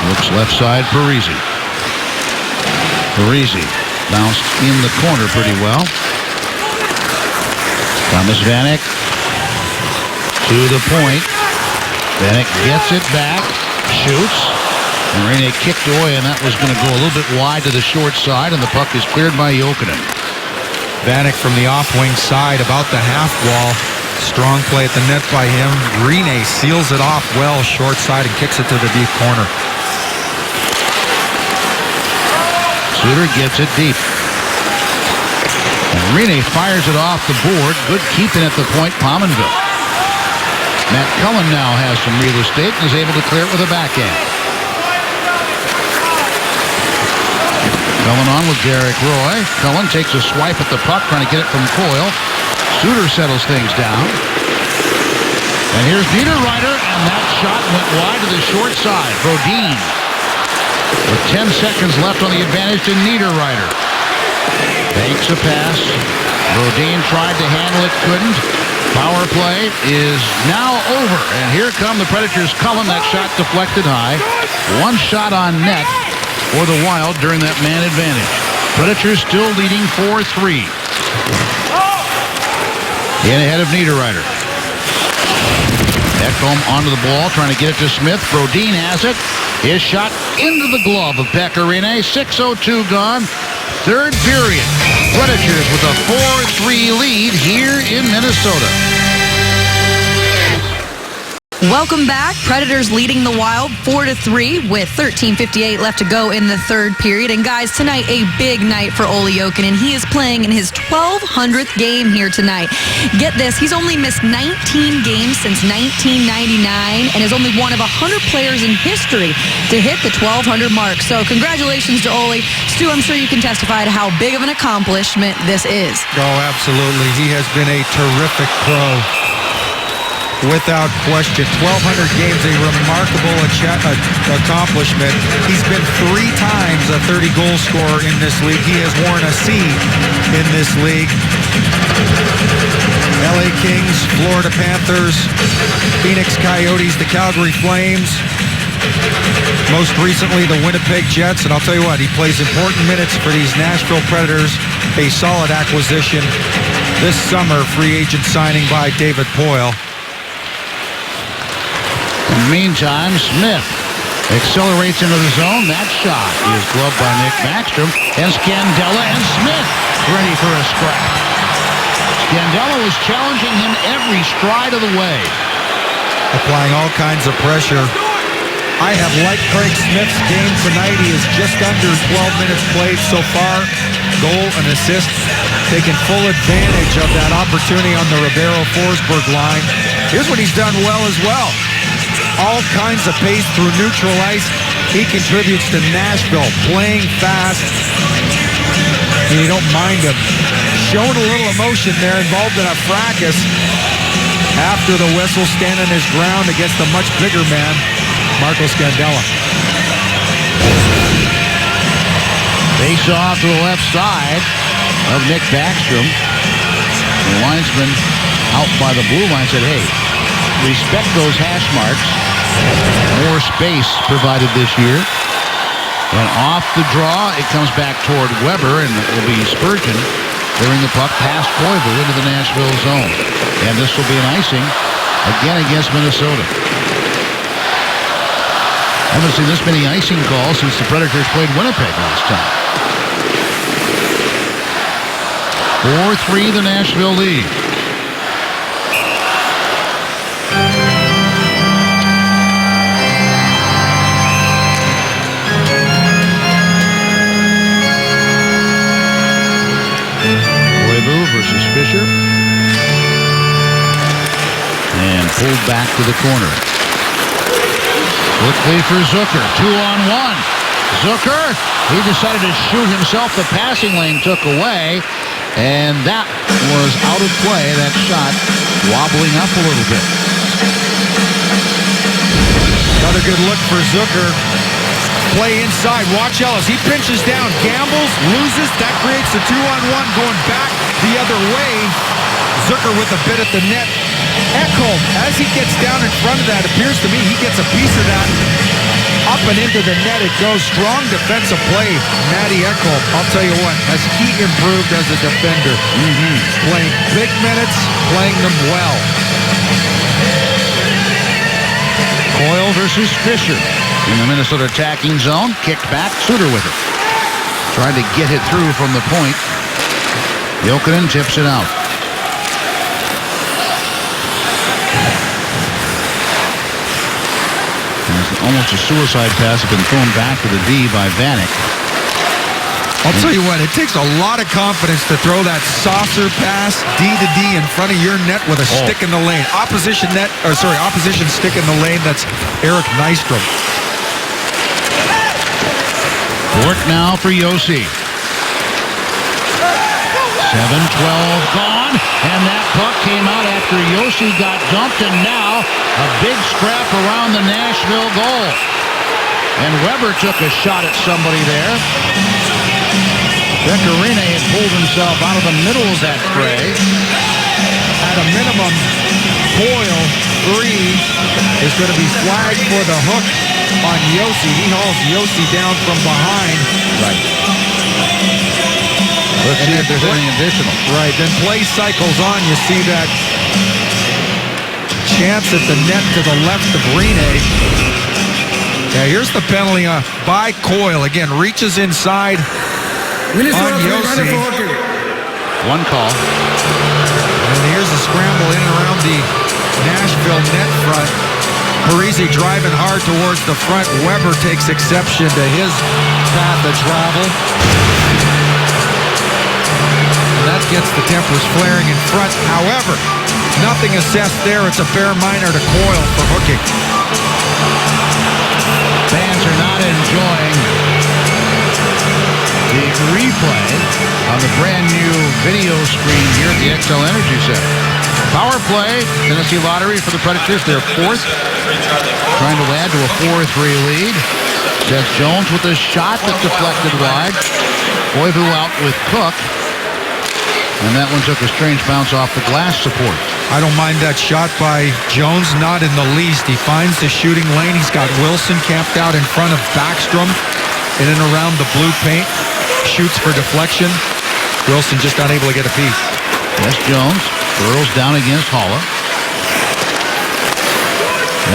Looks left side, Parise. Parise bounced in the corner pretty well. Thomas Vanek to the point. Vanek gets it back, shoots, and Rene kicked away, and that was going to go a little bit wide to the short side, and the puck is cleared by Jokinen. Vanek from the off-wing side, about the half wall. Strong play at the net by him. Rene seals it off well, short side, and kicks it to the deep corner. Suter gets it deep. And Rene fires it off the board. Good keeping at the point, Pominville. Matt Cullen now has some real estate and is able to clear it with a backhand. Cullen on with Derek Roy. Cullen takes a swipe at the puck, trying to get it from Coyle. Suter settles things down. And here's Niederreiter, and that shot went wide to the short side. Brodin with 10 seconds left on the advantage to Niederreiter. Banks a pass. Brodin tried to handle it, couldn't. Power play is now over. And here come the Predators. Cullen, that shot deflected high. One shot on net for the Wild during that man advantage. Predators still leading 4-3. In ahead of Niederreiter. Ekholm onto the ball, trying to get it to Smith. Brodin has it. His shot into the glove of Pekka Rinne. 6:02 gone. Third period. Predators with a 4-3 lead here in Minnesota. Welcome back. Predators leading the Wild 4-3 with 13:58 left to go in the third period. And guys, tonight a big night for Olli Jokinen. He is playing in his 1200th game here tonight. Get this, he's only missed 19 games since 1999 and is only one of 100 players in history to hit the 1200 mark. So congratulations to Olli. Stu, I'm sure you can testify to how big of an accomplishment this is. Oh, absolutely. He has been a terrific pro. Without question. 1,200 games, a remarkable accomplishment. He's been 3 times a 30-goal scorer in this league. He has worn a C in this league. LA Kings, Florida Panthers, Phoenix Coyotes, the Calgary Flames. Most recently, the Winnipeg Jets. And I'll tell you what, he plays important minutes for these Nashville Predators. A solid acquisition this summer, free agent signing by David Poile. In the meantime, Smith accelerates into the zone. That shot is gloved by Nick Backstrom. And Scandella and Smith ready for a scrap. Scandella was challenging him every stride of the way. applying all kinds of pressure. I have liked Craig Smith's game tonight. He is just under 12 minutes played so far. Goal and assist. Taking full advantage of that opportunity on the Ribeiro-Forsberg line. Here's what he's done well as well. All kinds of pace through neutral ice. He contributes to Nashville, playing fast. And you don't mind him. Showing a little emotion there, involved in a fracas. After the whistle, standing his ground against a much bigger man, Marco Scandella. Face off to the left side of Nick Backstrom. The linesman out by the blue line said, hey, respect those hash marks. More space provided this year. And off the draw, it comes back toward Weber, and it will be Spurgeon clearing the puck past Koivu into the Nashville zone. And this will be an icing again against Minnesota. I haven't seen this many icing calls since the Predators played Winnipeg last time. 4-3, the Nashville lead. Versus Fisher. And pulled back to the corner. Quickly for Zucker. 2-on-1. Zucker, he decided to shoot himself. The passing lane took away. And that was out of play. That shot wobbling up a little bit. Another good look for Zucker. Play inside. Watch Ellis. He pinches down. Gambles. Loses. That creates a 2-on-1 going back the other way. Zucker with a bit at the net. Ekholm, as he gets down in front of that, appears to me he gets a piece of that. Up and into the net it goes. Strong defensive play. Matty Ekholm, I'll tell you what, has he improved as a defender. Playing big minutes, playing them well. Coyle versus Fisher in the Minnesota attacking zone. Kicked back. Suter with it. Tried to get it through from the point. Jokinen tips it out. Almost a suicide pass has been thrown back to the D by Vanek. I'll tell you what, it takes a lot of confidence to throw that saucer pass D to D in front of your net with a stick in the lane. Opposition stick in the lane. That's Eric Nystrom. Work now for Josi. 7-12 gone, and that puck came out after Josi got dumped, and now a big scrap around the Nashville goal. And Weber took a shot at somebody there. Pecorine had pulled himself out of the middle of that fray. At a minimum, Coyle 3 is going to be flagged for the hook on Josi. He hauls Josi down from behind. Right. Let's see if there's anything additional. Right, then play cycles on. You see that chance at the net to the left of Rene. Yeah, here's the penalty by Coyle. Again, reaches inside on Josi. One call. And here's a scramble in and around the Nashville net front. Parise driving hard towards the front. Weber takes exception to his path of travel. That gets the tempers flaring in front. However, nothing assessed there. It's a fair minor to Coyle for hooking. Fans are not enjoying the replay on the brand new video screen here at the XL Energy Center. Power play, Tennessee Lottery for the Predators. They're fourth, trying to add to a 4-3 lead. Seth Jones with a shot that deflected wide. Koivu out with Cook. And that one took a strange bounce off the glass support. I don't mind that shot by Jones, not in the least. He finds the shooting lane. He's got Wilson camped out in front of Backstrom in and around the blue paint. Shoots for deflection. Wilson just not able to get a piece. Wes Jones curls down against Haula.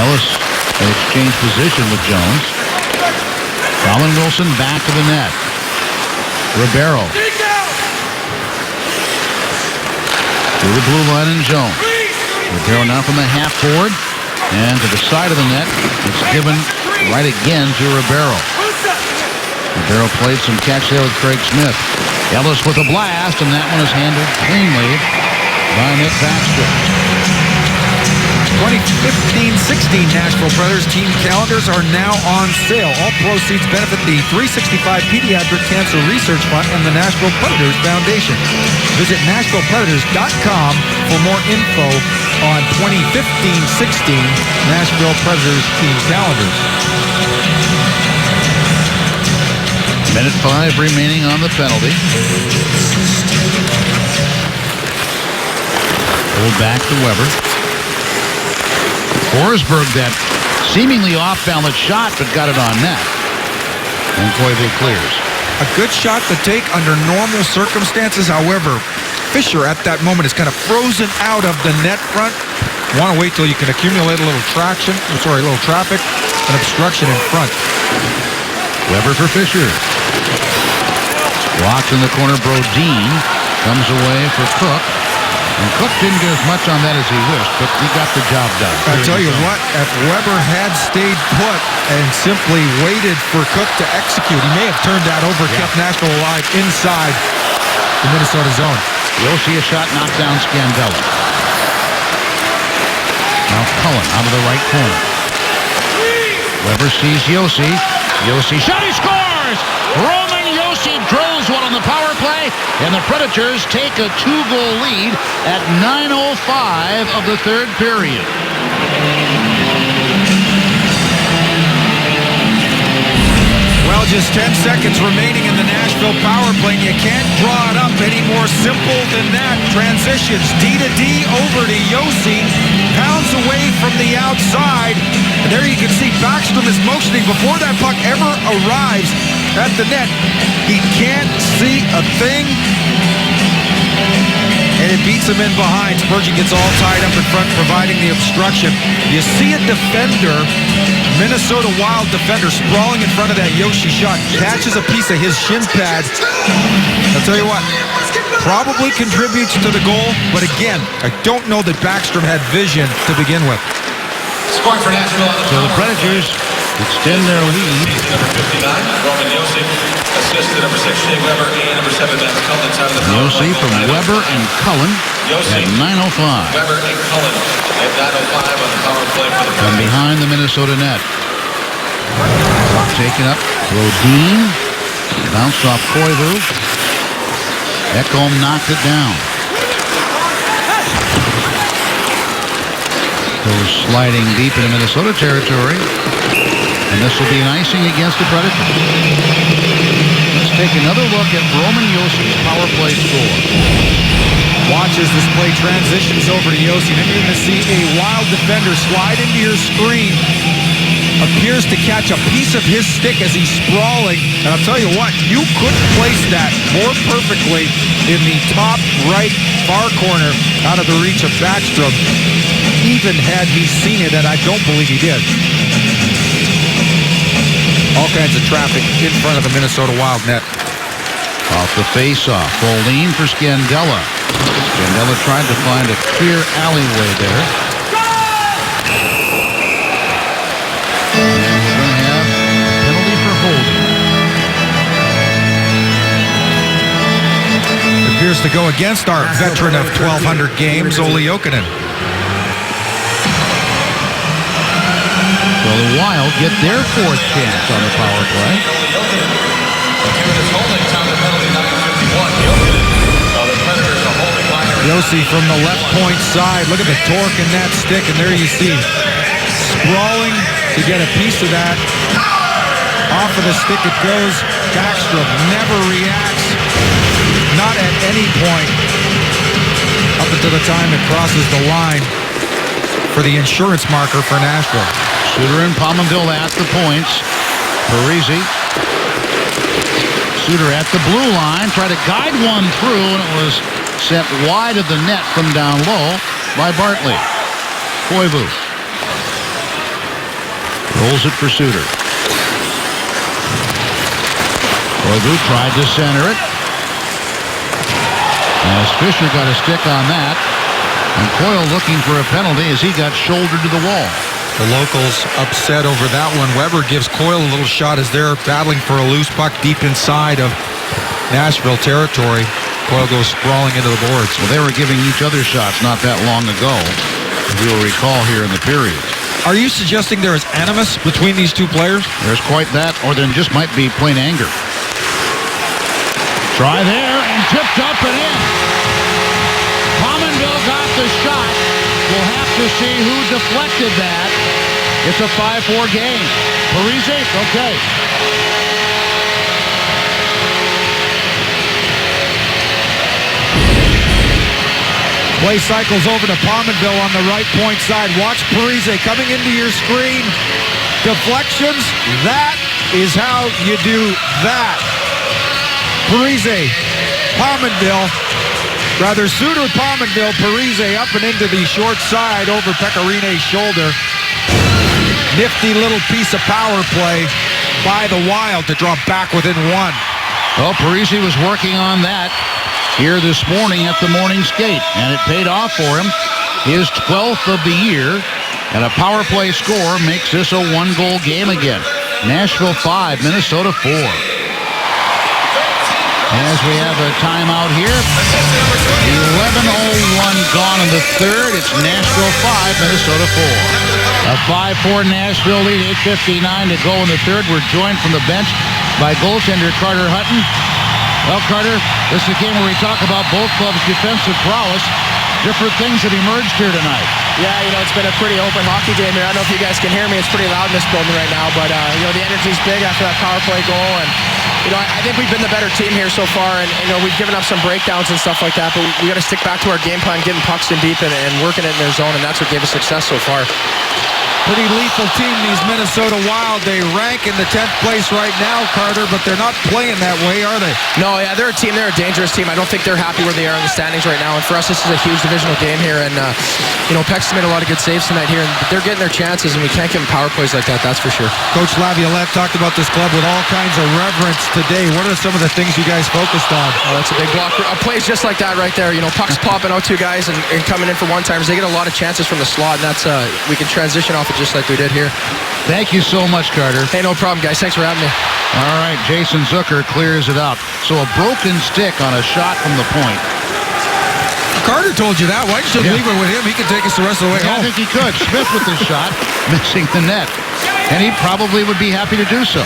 Ellis will exchange position with Jones. Colin Wilson back to the net. Ribeiro. To the blue line and Jones. Ribeiro now from the half forward. And to the side of the net, it's given right again to Ribeiro. Ribeiro played some catch there with Craig Smith. Ellis with a blast, and that one is handled cleanly by Nick Backstrom. 2015-16 Nashville Predators team calendars are now on sale. All proceeds benefit the 365 Pediatric Cancer Research Fund and the Nashville Predators Foundation. Visit NashvillePredators.com for more info on 2015-16 Nashville Predators team calendars. Minute 5 remaining on the penalty. Pulled back to Weber. Forsberg, that seemingly off-balance shot, but got it on net. And Koivu clears. A good shot to take under normal circumstances. However, Fisher at that moment is kind of frozen out of the net front. Want to wait till you can accumulate a little a little traffic, and obstruction in front. Weber for Fisher. Blocked in the corner, Brodin comes away for Cook. And Cook didn't get as much on that as he wished, but he got the job done. I tell you what, if Weber had stayed put and simply waited for Cook to execute, he may have turned that over, kept Nashville alive inside the Minnesota zone. You'll see a shot knock down Scandella. Now Cullen out of the right corner. Weber sees Yossi. Yossi shot, he scores! Roman Yossi drills one on the power play, and the Predators take a 2-goal lead at 9:05 of the third period. Well, just 10 seconds remaining in the Nashville power play, and you can't draw it up any more simple than that. Transitions D to D over to Yossi, pounds away from the outside, and there you can see Backstrom is motioning before that puck ever arrives at the net. He can't see a thing, and it beats him in behind. Spurgeon gets all tied up in front, providing the obstruction. You see a defender, Minnesota Wild defender, sprawling in front of that Yossi shot, catches a piece of his shin pad. I'll tell you what, probably contributes to the goal, but again, I don't know that Backstrom had vision to begin with. Scoring for Nashville. So the Predators extend their lead. Number 59, Roman Yossi. Assist to number 6, Shea Weber, and number 7, Matt Cullen. Yossi from Weber and Cullen at 9:05. Weber and Cullen at 9:05 on the power play for the From behind the Minnesota net. Taken up. Brodin bounced off Koivu. Ekholm knocked it down. Goes sliding deep into Minnesota territory. And this will be an icing against the Predators. Let's take another look at Roman Yossi's power play score. Watch as this play transitions over to Yossi. Then you're going to see a Wild defender slide into your screen. Appears to catch a piece of his stick as he's sprawling. And I'll tell you what, you couldn't place that more perfectly in the top right far corner out of the reach of Backstrom, even had he seen it, and I don't believe he did. All kinds of traffic in front of the Minnesota Wild net. Off the face-off. Folin for Scandella. Scandella tried to find a clear alleyway there. And we're going to have a penalty for holding. Appears to go against our veteran of 1,200 games, Olli Jokinen. So the Wild get their fourth chance on the power play. Yossi from the left point side. Look at the torque in that stick, and there you see sprawling to get a piece of that. Off of the stick it goes. Backstrom never reacts. Not at any point up until the time it crosses the line for the insurance marker for Nashville. Suter and Pominville at the points. Parisi. Suter at the blue line. Tried to guide one through, and it was sent wide of the net from down low by Bartley. Koivu. Rolls it for Suter. Koivu tried to center it. As Fisher got a stick on that. And Coyle looking for a penalty as he got shouldered to the wall. The locals upset over that one. Weber gives Coyle a little shot as they're battling for a loose puck deep inside of Nashville territory. Coyle goes sprawling into the boards. Well, they were giving each other shots not that long ago, as you will recall here in the period. Are you suggesting there is animus between these two players? There's quite that, or there just might be plain anger. Try there, and tipped up and in. Pominville got the shot. We'll have to see who deflected that. It's a 5-4 game. Parise, okay. Play cycles over to Pominville on the right point side. Watch Parise coming into your screen. Deflections, that is how you do that. Parise, Pominville, rather Suter, Pominville, Parise up and into the short side over Pekarine's shoulder. Nifty little piece of power play by the Wild to drop back within one. Well, Parise was working on that here this morning at the morning skate, and it paid off for him. His 12th of the year, and a power play score makes this a one-goal game again. Nashville 5, Minnesota 4. As we have a timeout here, 11:01 gone in the third. It's Nashville 5, Minnesota 4. A 5-4 Nashville lead, 8:59 to go in the third. We're joined from the bench by goaltender Carter Hutton. Well, Carter, this is a game where we talk about both clubs' defensive prowess. Different things have emerged here tonight. Yeah, it's been a pretty open hockey game here. I don't know if you guys can hear me. It's pretty loud in this building right now, but, the energy's big after that power play goal. And, I think we've been the better team here so far, and, we've given up some breakdowns and stuff like that, but we got to stick back to our game plan, getting pucks in deep and working it in their zone, and that's what gave us success so far. Pretty lethal team, these Minnesota Wild. They rank in the 10th place right now, Carter, but they're not playing that way, are they? No, yeah, they're a team. They're a dangerous team. I don't think they're happy where they are in the standings right now, and for us, this is a huge divisional game here, and, Peck's made a lot of good saves tonight here, and they're getting their chances, and we can't give them power plays like that, that's for sure. Coach Laviolette talked about this club with all kinds of reverence today. What are some of the things you guys focused on? Oh, that's a big block. Plays just like that right there. Pucks popping out two guys and coming in for one-timers. They get a lot of chances from the slot, and that's we can transition off it just like we did here. Thank you so much, Carter. Hey, no problem, guys. Thanks for having me. All right, Jason Zucker clears it out. So a broken stick on a shot from the point. Carter told you that. Why don't you leave it with him? He can take us the rest of the way home. I think he could. Smith with the shot, missing the net. And he probably would be happy to do so.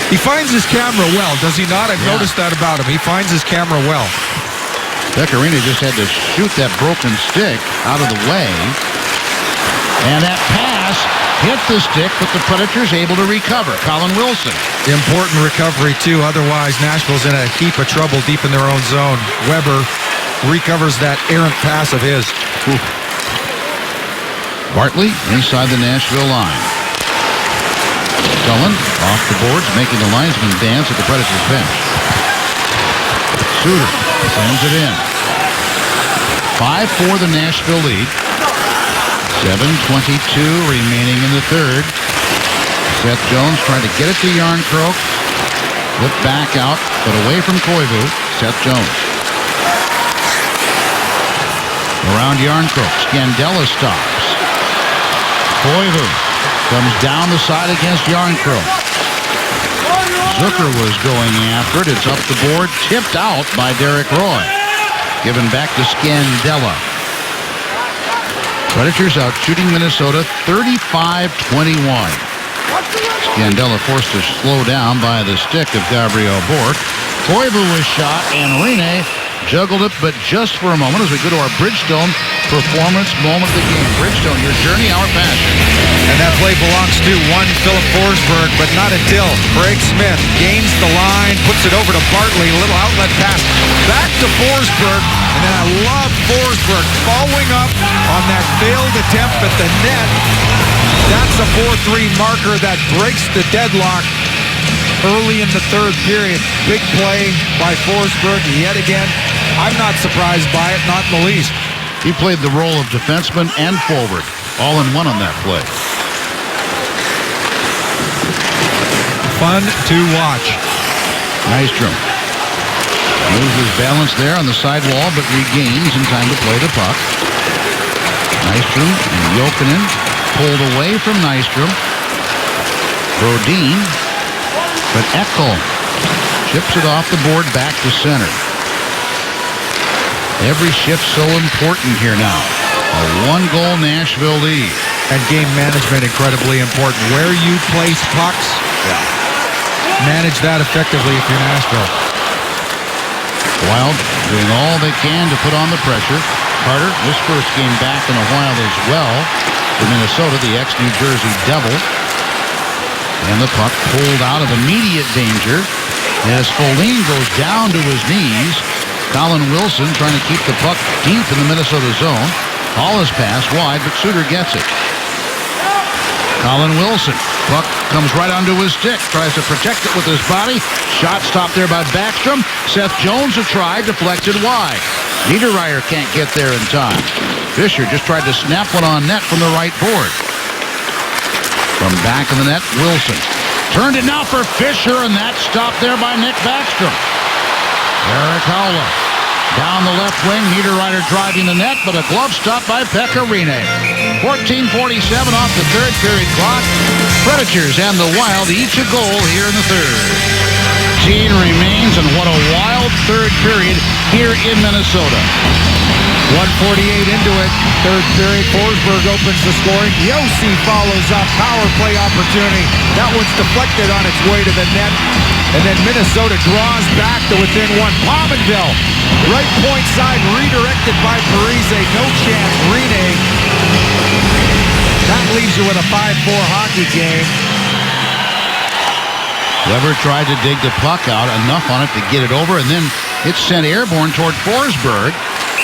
He finds his camera well, does he not? I've noticed that about him. He finds his camera well. Pecorino just had to shoot that broken stick out of the way. And that pass hit the stick, but the Predators able to recover. Colin Wilson. Important recovery, too. Otherwise, Nashville's in a heap of trouble deep in their own zone. Weber recovers that errant pass of his. Ooh. Bartley inside the Nashville line. Cullen off the boards, making the linesman dance at the Predators bench. Suter sends it in. 5-4 the Nashville lead. 7:22 remaining in the third. Seth Jones trying to get it to Jarnkrok. Flip back out, but away from Koivu. Seth Jones. Around Jarnkrok. Scandella stops. Koivu comes down the side against Jarnkrok. Zucker was going after it. It's up the board. Tipped out by Derek Roy. Given back to Scandella. Predators out shooting Minnesota 35-21. Scandella forced to slow down by the stick of Gabriel Bourque. Koivu was shot, and Rene juggled it, but just for a moment as we go to our Bridgestone performance moment of the game. Bridgestone, your journey, our passion. And that play belongs to one Philip Forsberg, but not until Craig Smith gains the line, puts it over to Bartley, a little outlet pass back to Forsberg, and then I love Forsberg following up on that failed attempt at the net. That's a 4-3 marker that breaks the deadlock early in the third period. Big play by Forsberg yet again. I'm not surprised by it, not in the least. He played the role of defenseman and forward, all in one on that play. Fun to watch. Nystrom moves his balance there on the sidewall, but regains in time to play the puck. Nystrom and Jokinen pulled away from Nystrom. Brodin, but Ekholm chips it off the board back to center. Every shift so important here now. A one-goal Nashville lead. And game management incredibly important. Where you place pucks, manage that effectively if you're Nashville. Wild doing all they can to put on the pressure. Carter, his first game back in a while as well for Minnesota, the ex-New Jersey Devil. And the puck pulled out of immediate danger as Folin goes down to his knees. Colin Wilson trying to keep the puck deep in the Minnesota zone. All is passed wide, but Suter gets it. Colin Wilson. Puck comes right onto his stick. Tries to protect it with his body. Shot stopped there by Backstrom. Seth Jones a try, deflected wide. Niederreiter can't get there in time. Fisher just tried to snap one on net from the right board. From back of the net, Wilson. Turned it now for Fisher, and that's stopped there by Nick Backstrom. Erik Haula. Down the left wing, Niederreiter driving the net, but a glove stop by Pekka Rinne. 14:47 off the third period clock. Predators and the Wild each a goal here in the third. 15 remains, and what a wild third period here in Minnesota. 1:48 into it. Third period. Forsberg opens the scoring. Yossi follows up. Power play opportunity. That one's deflected on its way to the net. And then Minnesota draws back to within one. Pominville, right point side, redirected by Parise. No chance. Rinne. That leaves you with a 5-4 hockey game. Weber tried to dig the puck out, enough on it to get it over, and then it sent airborne toward Forsberg.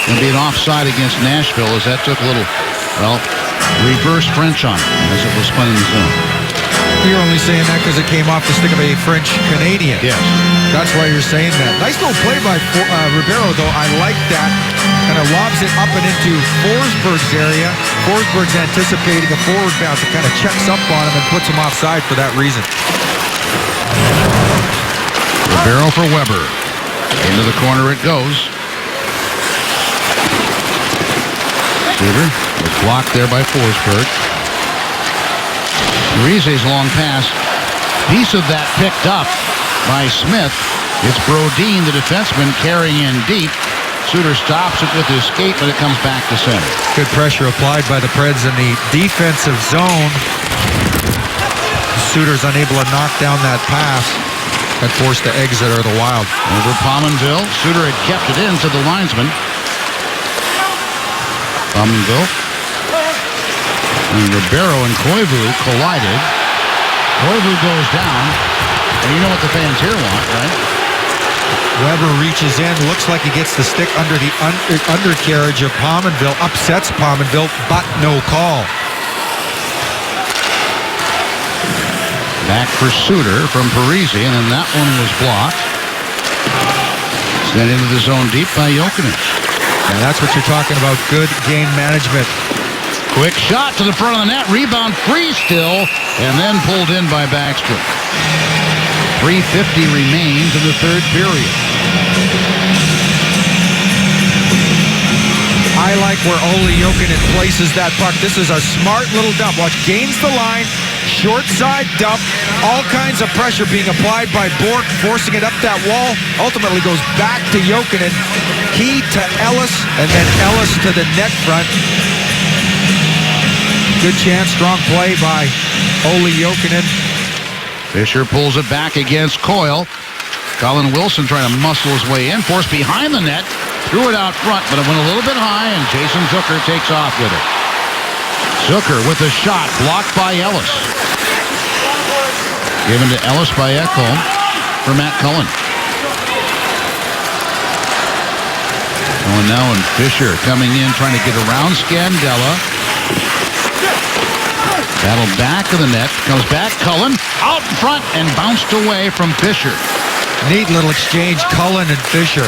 It'll be an offside against Nashville as that took a little, reverse French on it as it was spun in the zone. You're only saying that because it came off the stick of a French Canadian. Yes. That's why you're saying that. Nice little play by Ribeiro, though. I like that. Kind of lobs it up and into Forsberg's area. Forsberg's anticipating a forward bounce. It kind of checks up on him and puts him offside for that reason. Ribeiro for Weber. Into the corner it goes. Suter was blocked there by Forsberg. Parise's long pass. Piece of that picked up by Smith. It's Brodin, the defenseman, carrying in deep. Suter stops it with his skate, but it comes back to center. Good pressure applied by the Preds in the defensive zone. Suter's unable to knock down that pass that forced the exit of the Wild. Over Pominville. Suter had kept it in to the linesman. Pominville. And Ribeiro and Koivu collided. Koivu goes down. And you know what the fans here want, right? Weber reaches in. Looks like he gets the stick under the undercarriage of Pominville. Upsets Pominville, but no call. Back for Suter from Parise, and then that one was blocked. Sent into the zone deep by Jokinen. And that's what you're talking about. Good game management. Quick shot to the front of the net. Rebound free still, and then pulled in by Backstrom. 3:50 remains in the third period. I like where Olli Jokinen places that puck. This is a smart little dump. Watch, gains the line, short side dump, all kinds of pressure being applied by Bourque, forcing it up that wall. Ultimately goes back to Jokinen. Key to Ellis, and then Ellis to the net front. Good chance, strong play by Olli Jokinen. Fisher pulls it back against Coyle. Colin Wilson trying to muscle his way in, forced behind the net. Threw it out front, but it went a little bit high, and Jason Zucker takes off with it. Zucker with a shot, blocked by Ellis. Given to Ellis by Ekholm for Matt Cullen. Cullen now and Fisher coming in, trying to get around Scandella. Battle back of the net, comes back, Cullen out in front and bounced away from Fisher. Neat little exchange, Cullen and Fisher.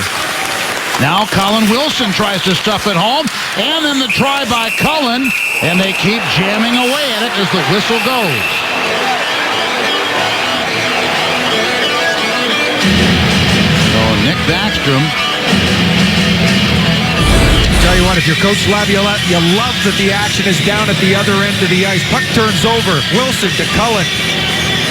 Now Colin Wilson tries to stuff it home, and then the try by Cullen, and they keep jamming away at it as the whistle goes. So Nick Backstrom. Tell you what, what, if you're Coach Laviolette, you love that the action is down at the other end of the ice. Puck turns over. Wilson to Cullen.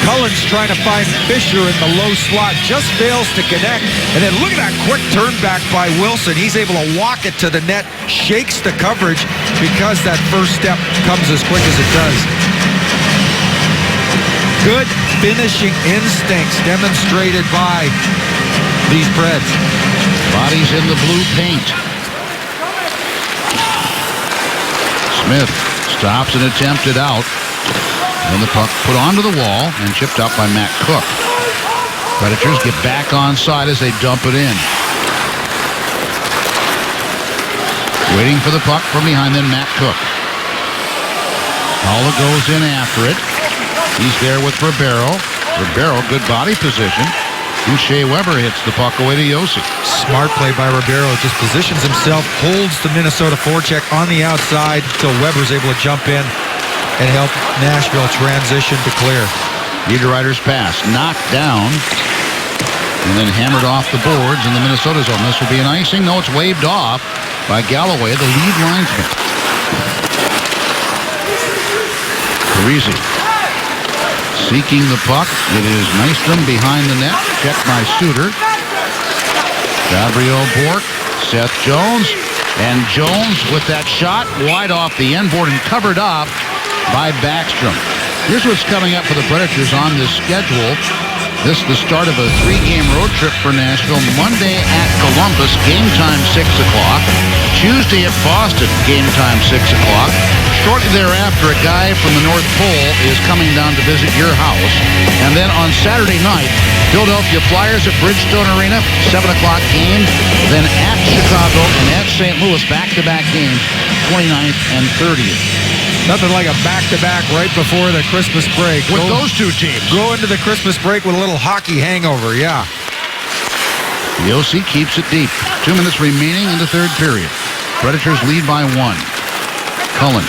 Cullen's trying to find Fisher in the low slot. Just fails to connect. And then look at that quick turn back by Wilson. He's able to walk it to the net, shakes the coverage because that first step comes as quick as it does. Good finishing instincts demonstrated by these Preds. Bodies in the blue paint. Smith stops and attempted out. And the puck put onto the wall and chipped out by Matt Cook. Predators get back onside as they dump it in. Waiting for the puck from behind them, Matt Cook. Paula goes in after it. He's there with Ribeiro. Ribeiro, good body position. And Shea Weber hits the puck away to Yossi. Smart play by Ribeiro. Just positions himself, holds the Minnesota forecheck on the outside until Weber's able to jump in and help Nashville transition to clear. Niederreiter's pass knocked down and then hammered off the boards in the Minnesota zone. This will be an icing. No, it's waved off by Galloway, the lead linesman. Parisi seeking the puck. It is Nystrom behind the net. Checked by Suter. Gabriel Bourque, Seth Jones, and Jones with that shot wide off the end board and covered up by Backstrom. Here's what's coming up for the Predators on this schedule. This is the start of a 3-game road trip for Nashville. Monday at Columbus, game time 6 o'clock. Tuesday at Boston, game time 6 o'clock. Shortly thereafter, a guy from the North Pole is coming down to visit your house. And then on Saturday night, Philadelphia Flyers at Bridgestone Arena, 7 o'clock game. Then at Chicago and at St. Louis, back-to-back games, 29th and 30th. Nothing like a back-to-back right before the Christmas break. With those two teams. Go into the Christmas break with a little hockey hangover, yeah. Yossi keeps it deep. 2 minutes remaining in the third period. Predators lead by 1. Cullen.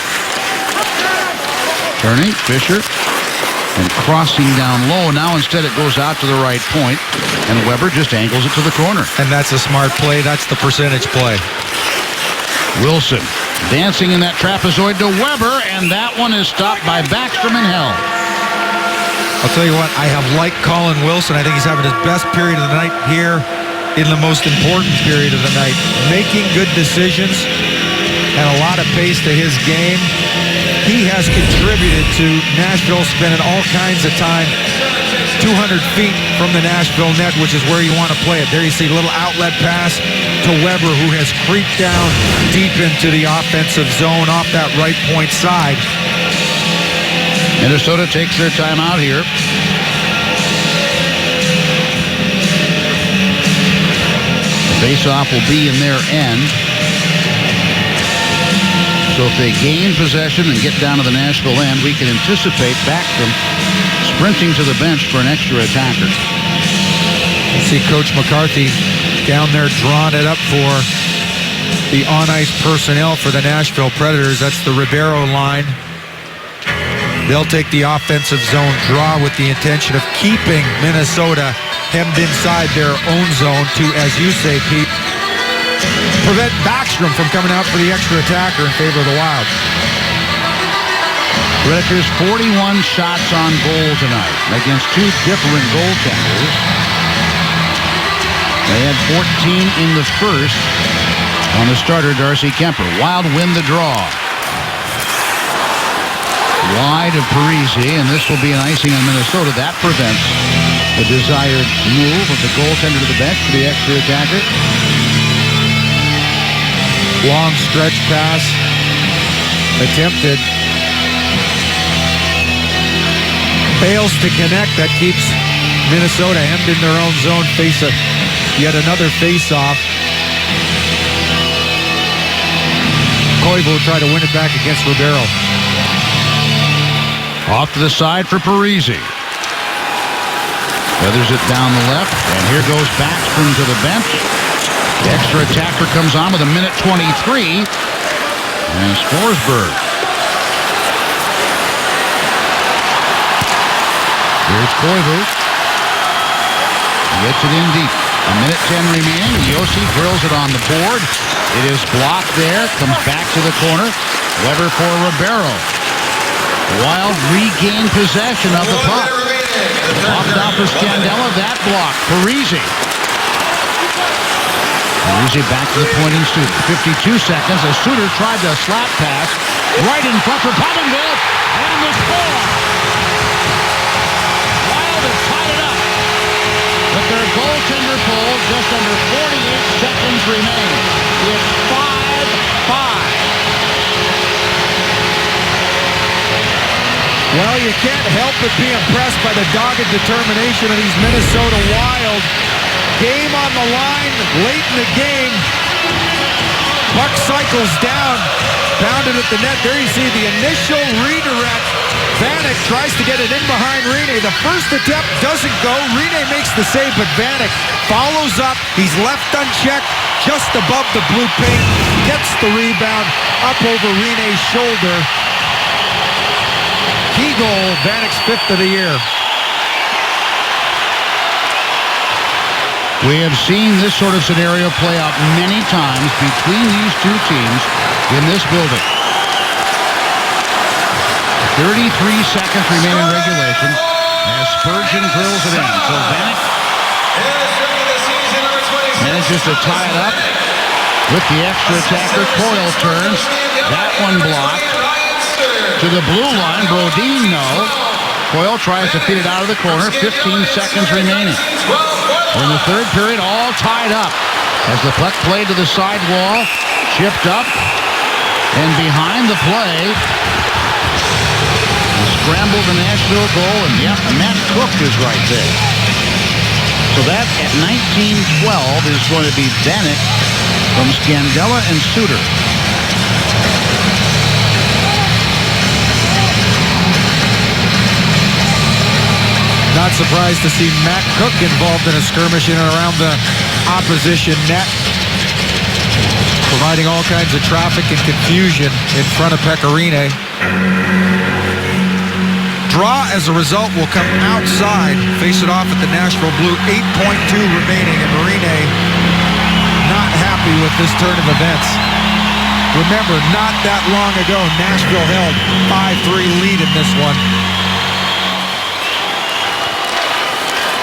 Turning, Fisher, and crossing down low. Now instead it goes out to the right point, and Weber just angles it to the corner. And that's a smart play. That's the percentage play. Wilson dancing in that trapezoid to Weber, and that one is stopped by Backstrom and held. I'll tell you what, I have liked Colin Wilson. I think he's having his best period of the night here in the most important period of the night. Making good decisions and a lot of pace to his game. He has contributed to Nashville spending all kinds of time 200 feet from the Nashville net, which is where you want to play it. There you see a little outlet pass to Weber, who has creeped down deep into the offensive zone off that right point side. Minnesota takes their time out here. The faceoff will be in their end. So if they gain possession and get down to the Nashville end, we can anticipate Backstrom sprinting to the bench for an extra attacker. You see Coach McCarthy down there drawing it up for the on-ice personnel for the Nashville Predators. That's the Ribeiro line. They'll take the offensive zone draw with the intention of keeping Minnesota hemmed inside their own zone to, as you say, Pete, prevent Backstrom from coming out for the extra attacker in favor of the Wild. Predators 41 shots on goal tonight against two different goaltenders. They had 14 in the first on the starter, Darcy Kemper. Wild win the draw. Wide of Parisi, and this will be an icing on Minnesota. That prevents the desired move of the goaltender to the bench for the extra attacker. Long stretch pass attempted. Fails to connect. That keeps Minnesota hemmed in their own zone. Face yet another face-off. Koivu will try to win it back against Ribeiro. Off to the side for Parisi. Feathers it down the left, and here goes Backstrom to the bench. The extra attacker comes on with a minute 23. And Forsberg. Here's Koivu. Gets it in deep. A minute 10 remaining. Yossi drills it on the board. It is blocked there. Comes back to the corner. Weber for Ribeiro. Wild regain possession of the puck. Popped out for Scandella. That block. Parisi. Parisi back to the point in Suter. 52 seconds as Suter tried to slap pass. Right in front for Pominville. And the score. Wild have tied it up. With their goaltender pulled, just under 48 seconds remain. It's 5-5. Well, you can't help but be impressed by the dogged determination of these Minnesota Wild. Game on the line, late in the game. Puck cycles down, pounded at the net. There you see the initial redirect. Vanek tries to get it in behind Rinne. The first attempt doesn't go. Rinne makes the save, but Vanek follows up. He's left unchecked, just above the blue paint. Gets the rebound up over Rinne's shoulder. Key goal, Vanek's 5th of the year. We have seen this sort of scenario play out many times between these two teams in this building. 33 seconds remain in regulation as Spurgeon drills it in. So Vanek manages to tie it up with the extra attacker. Coyle turns. That one blocked. To the blue line, Brodin, no. Coyle tries to feed it out of the corner. 15 seconds remaining. In the third period, all tied up. As the puck played to the side wall, chipped up, and behind the play, scrambled the Nashville goal, and yep, Matt Cook is right there. So that at 19-12 is going to be Vanek from Scandella and Suter. Not surprised to see Matt Cook involved in a skirmish in and around the opposition net, providing all kinds of traffic and confusion in front of Pekka Rinne. Draw, as a result, will come outside, face it off at the Nashville Blue. 8.2 remaining, and Rinne not happy with this turn of events. Remember, not that long ago, Nashville held 5-3 lead in this one.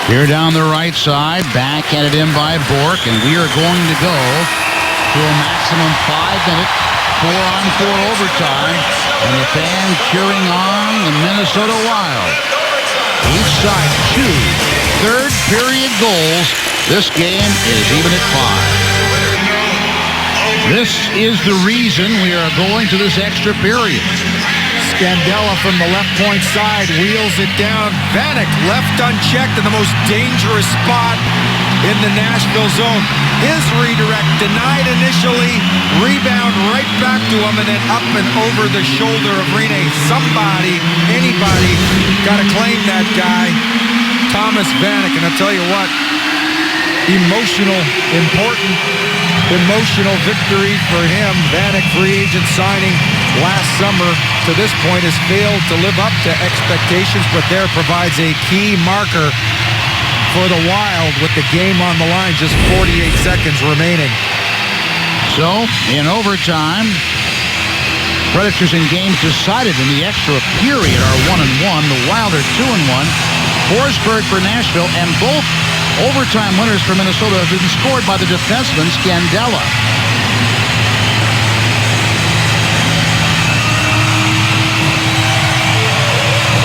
Here down the right side, backhanded in by Bourque, and we are going to go to a maximum 5-minute 4-on-4 overtime, and the fans cheering on the Minnesota Wild. Each side 2 third-period goals. This game is even at 5. This is the reason we are going to this extra period. Scandella from the left point side wheels it down. Vanek left unchecked in the most dangerous spot in the Nashville zone. His redirect denied initially. Rebound right back to him and then up and over the shoulder of Rinne. Somebody, anybody, got to claim that guy. Thomas Vanek, and I'll tell you what, emotional, important, emotional victory for him. Vanek, free agent signing last summer, to this point has failed to live up to expectations, but there provides a key marker for the Wild with the game on the line, just 48 seconds remaining. So, in overtime, Predators in games decided in the extra period are 1-1. The Wild are 2-1. Forsberg for Nashville, and both overtime winners for Minnesota have been scored by the defenseman Scandella.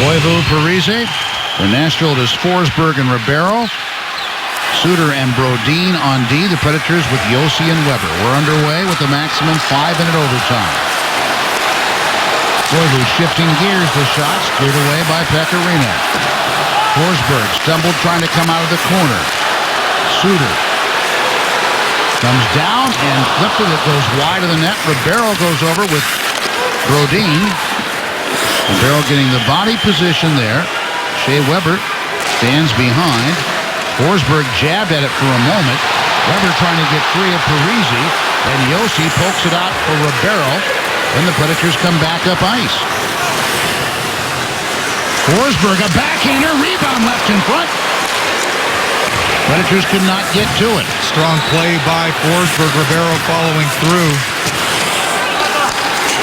Koivu, Parise. For Nashville, it is Forsberg and Ribeiro. Suter and Brodin on D. The Predators with Yossi and Weber. We're underway with the maximum 5-minute overtime. Koivu shifting gears. The shots cleared away by Pekka Rinne. Forsberg stumbled trying to come out of the corner. Suter comes down and flipped it. It goes wide of the net. Ribeiro goes over with Brodin. Ribeiro getting the body position there. Shea Weber stands behind. Forsberg jabbed at it for a moment. Weber trying to get free of Parise. And Yossi pokes it out for Ribeiro. Then the Predators come back up ice. Forsberg, a backhander, rebound left in front. Predators could not get to it. Strong play by Forsberg. Ribeiro following through.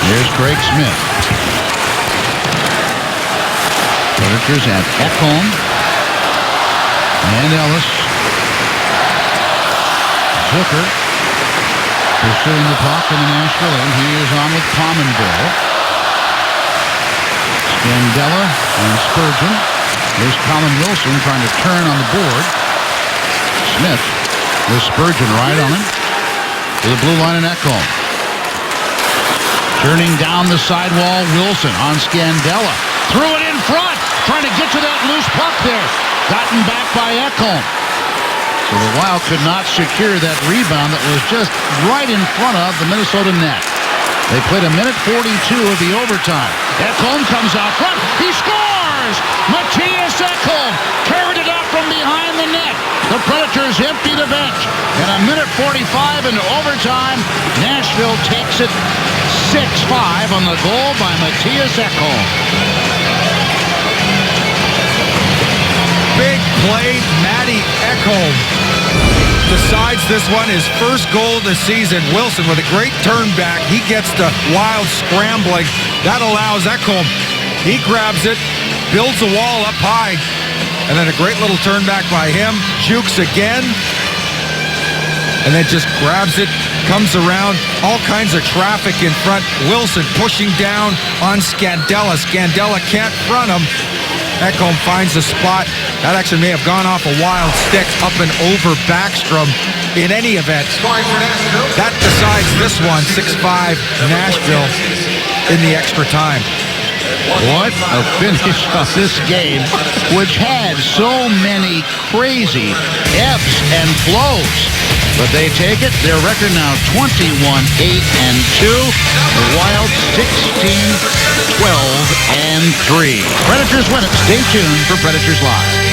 Here's Craig Smith. Predators have Ekholm and Ellis. Zucker pursuing the puck in the Nashville end. He is on with Pominville. Scandella and Spurgeon. Here's Colin Wilson trying to turn on the board. Smith with Spurgeon right on him. To the blue line and Ekholm. Turning down the sidewall, Wilson on Scandella. Threw it in front. Trying to get to that loose puck there. Gotten back by Ekholm. So the Wild could not secure that rebound that was just right in front of the Minnesota net. They played a minute 42 of the overtime. Ekholm comes out front. He scores! Matthias Ekholm carried it out from behind the net. The Predators empty the bench. And a minute 45 in overtime. Nashville takes it 6-5 on the goal by Matthias Ekholm. Big play, Matty Ekholm decides this one, his first goal of the season. Wilson with a great turn back. He gets the Wild scrambling. That allows Ekholm. He grabs it, builds a wall up high, and then a great little turn back by him. Jukes again, and then just grabs it, comes around, all kinds of traffic in front. Wilson pushing down on Scandella. Scandella can't front him. Ekholm finds a spot. That actually may have gone off a Wild stick up and over Backstrom. In any event, that decides this one, 6-5 Nashville in the extra time. What a finish of this game, which had so many crazy ebbs and flows. But they take it. Their record now 21-8-2. The Wild 16-12-3. Predators win it. Stay tuned for Predators Live.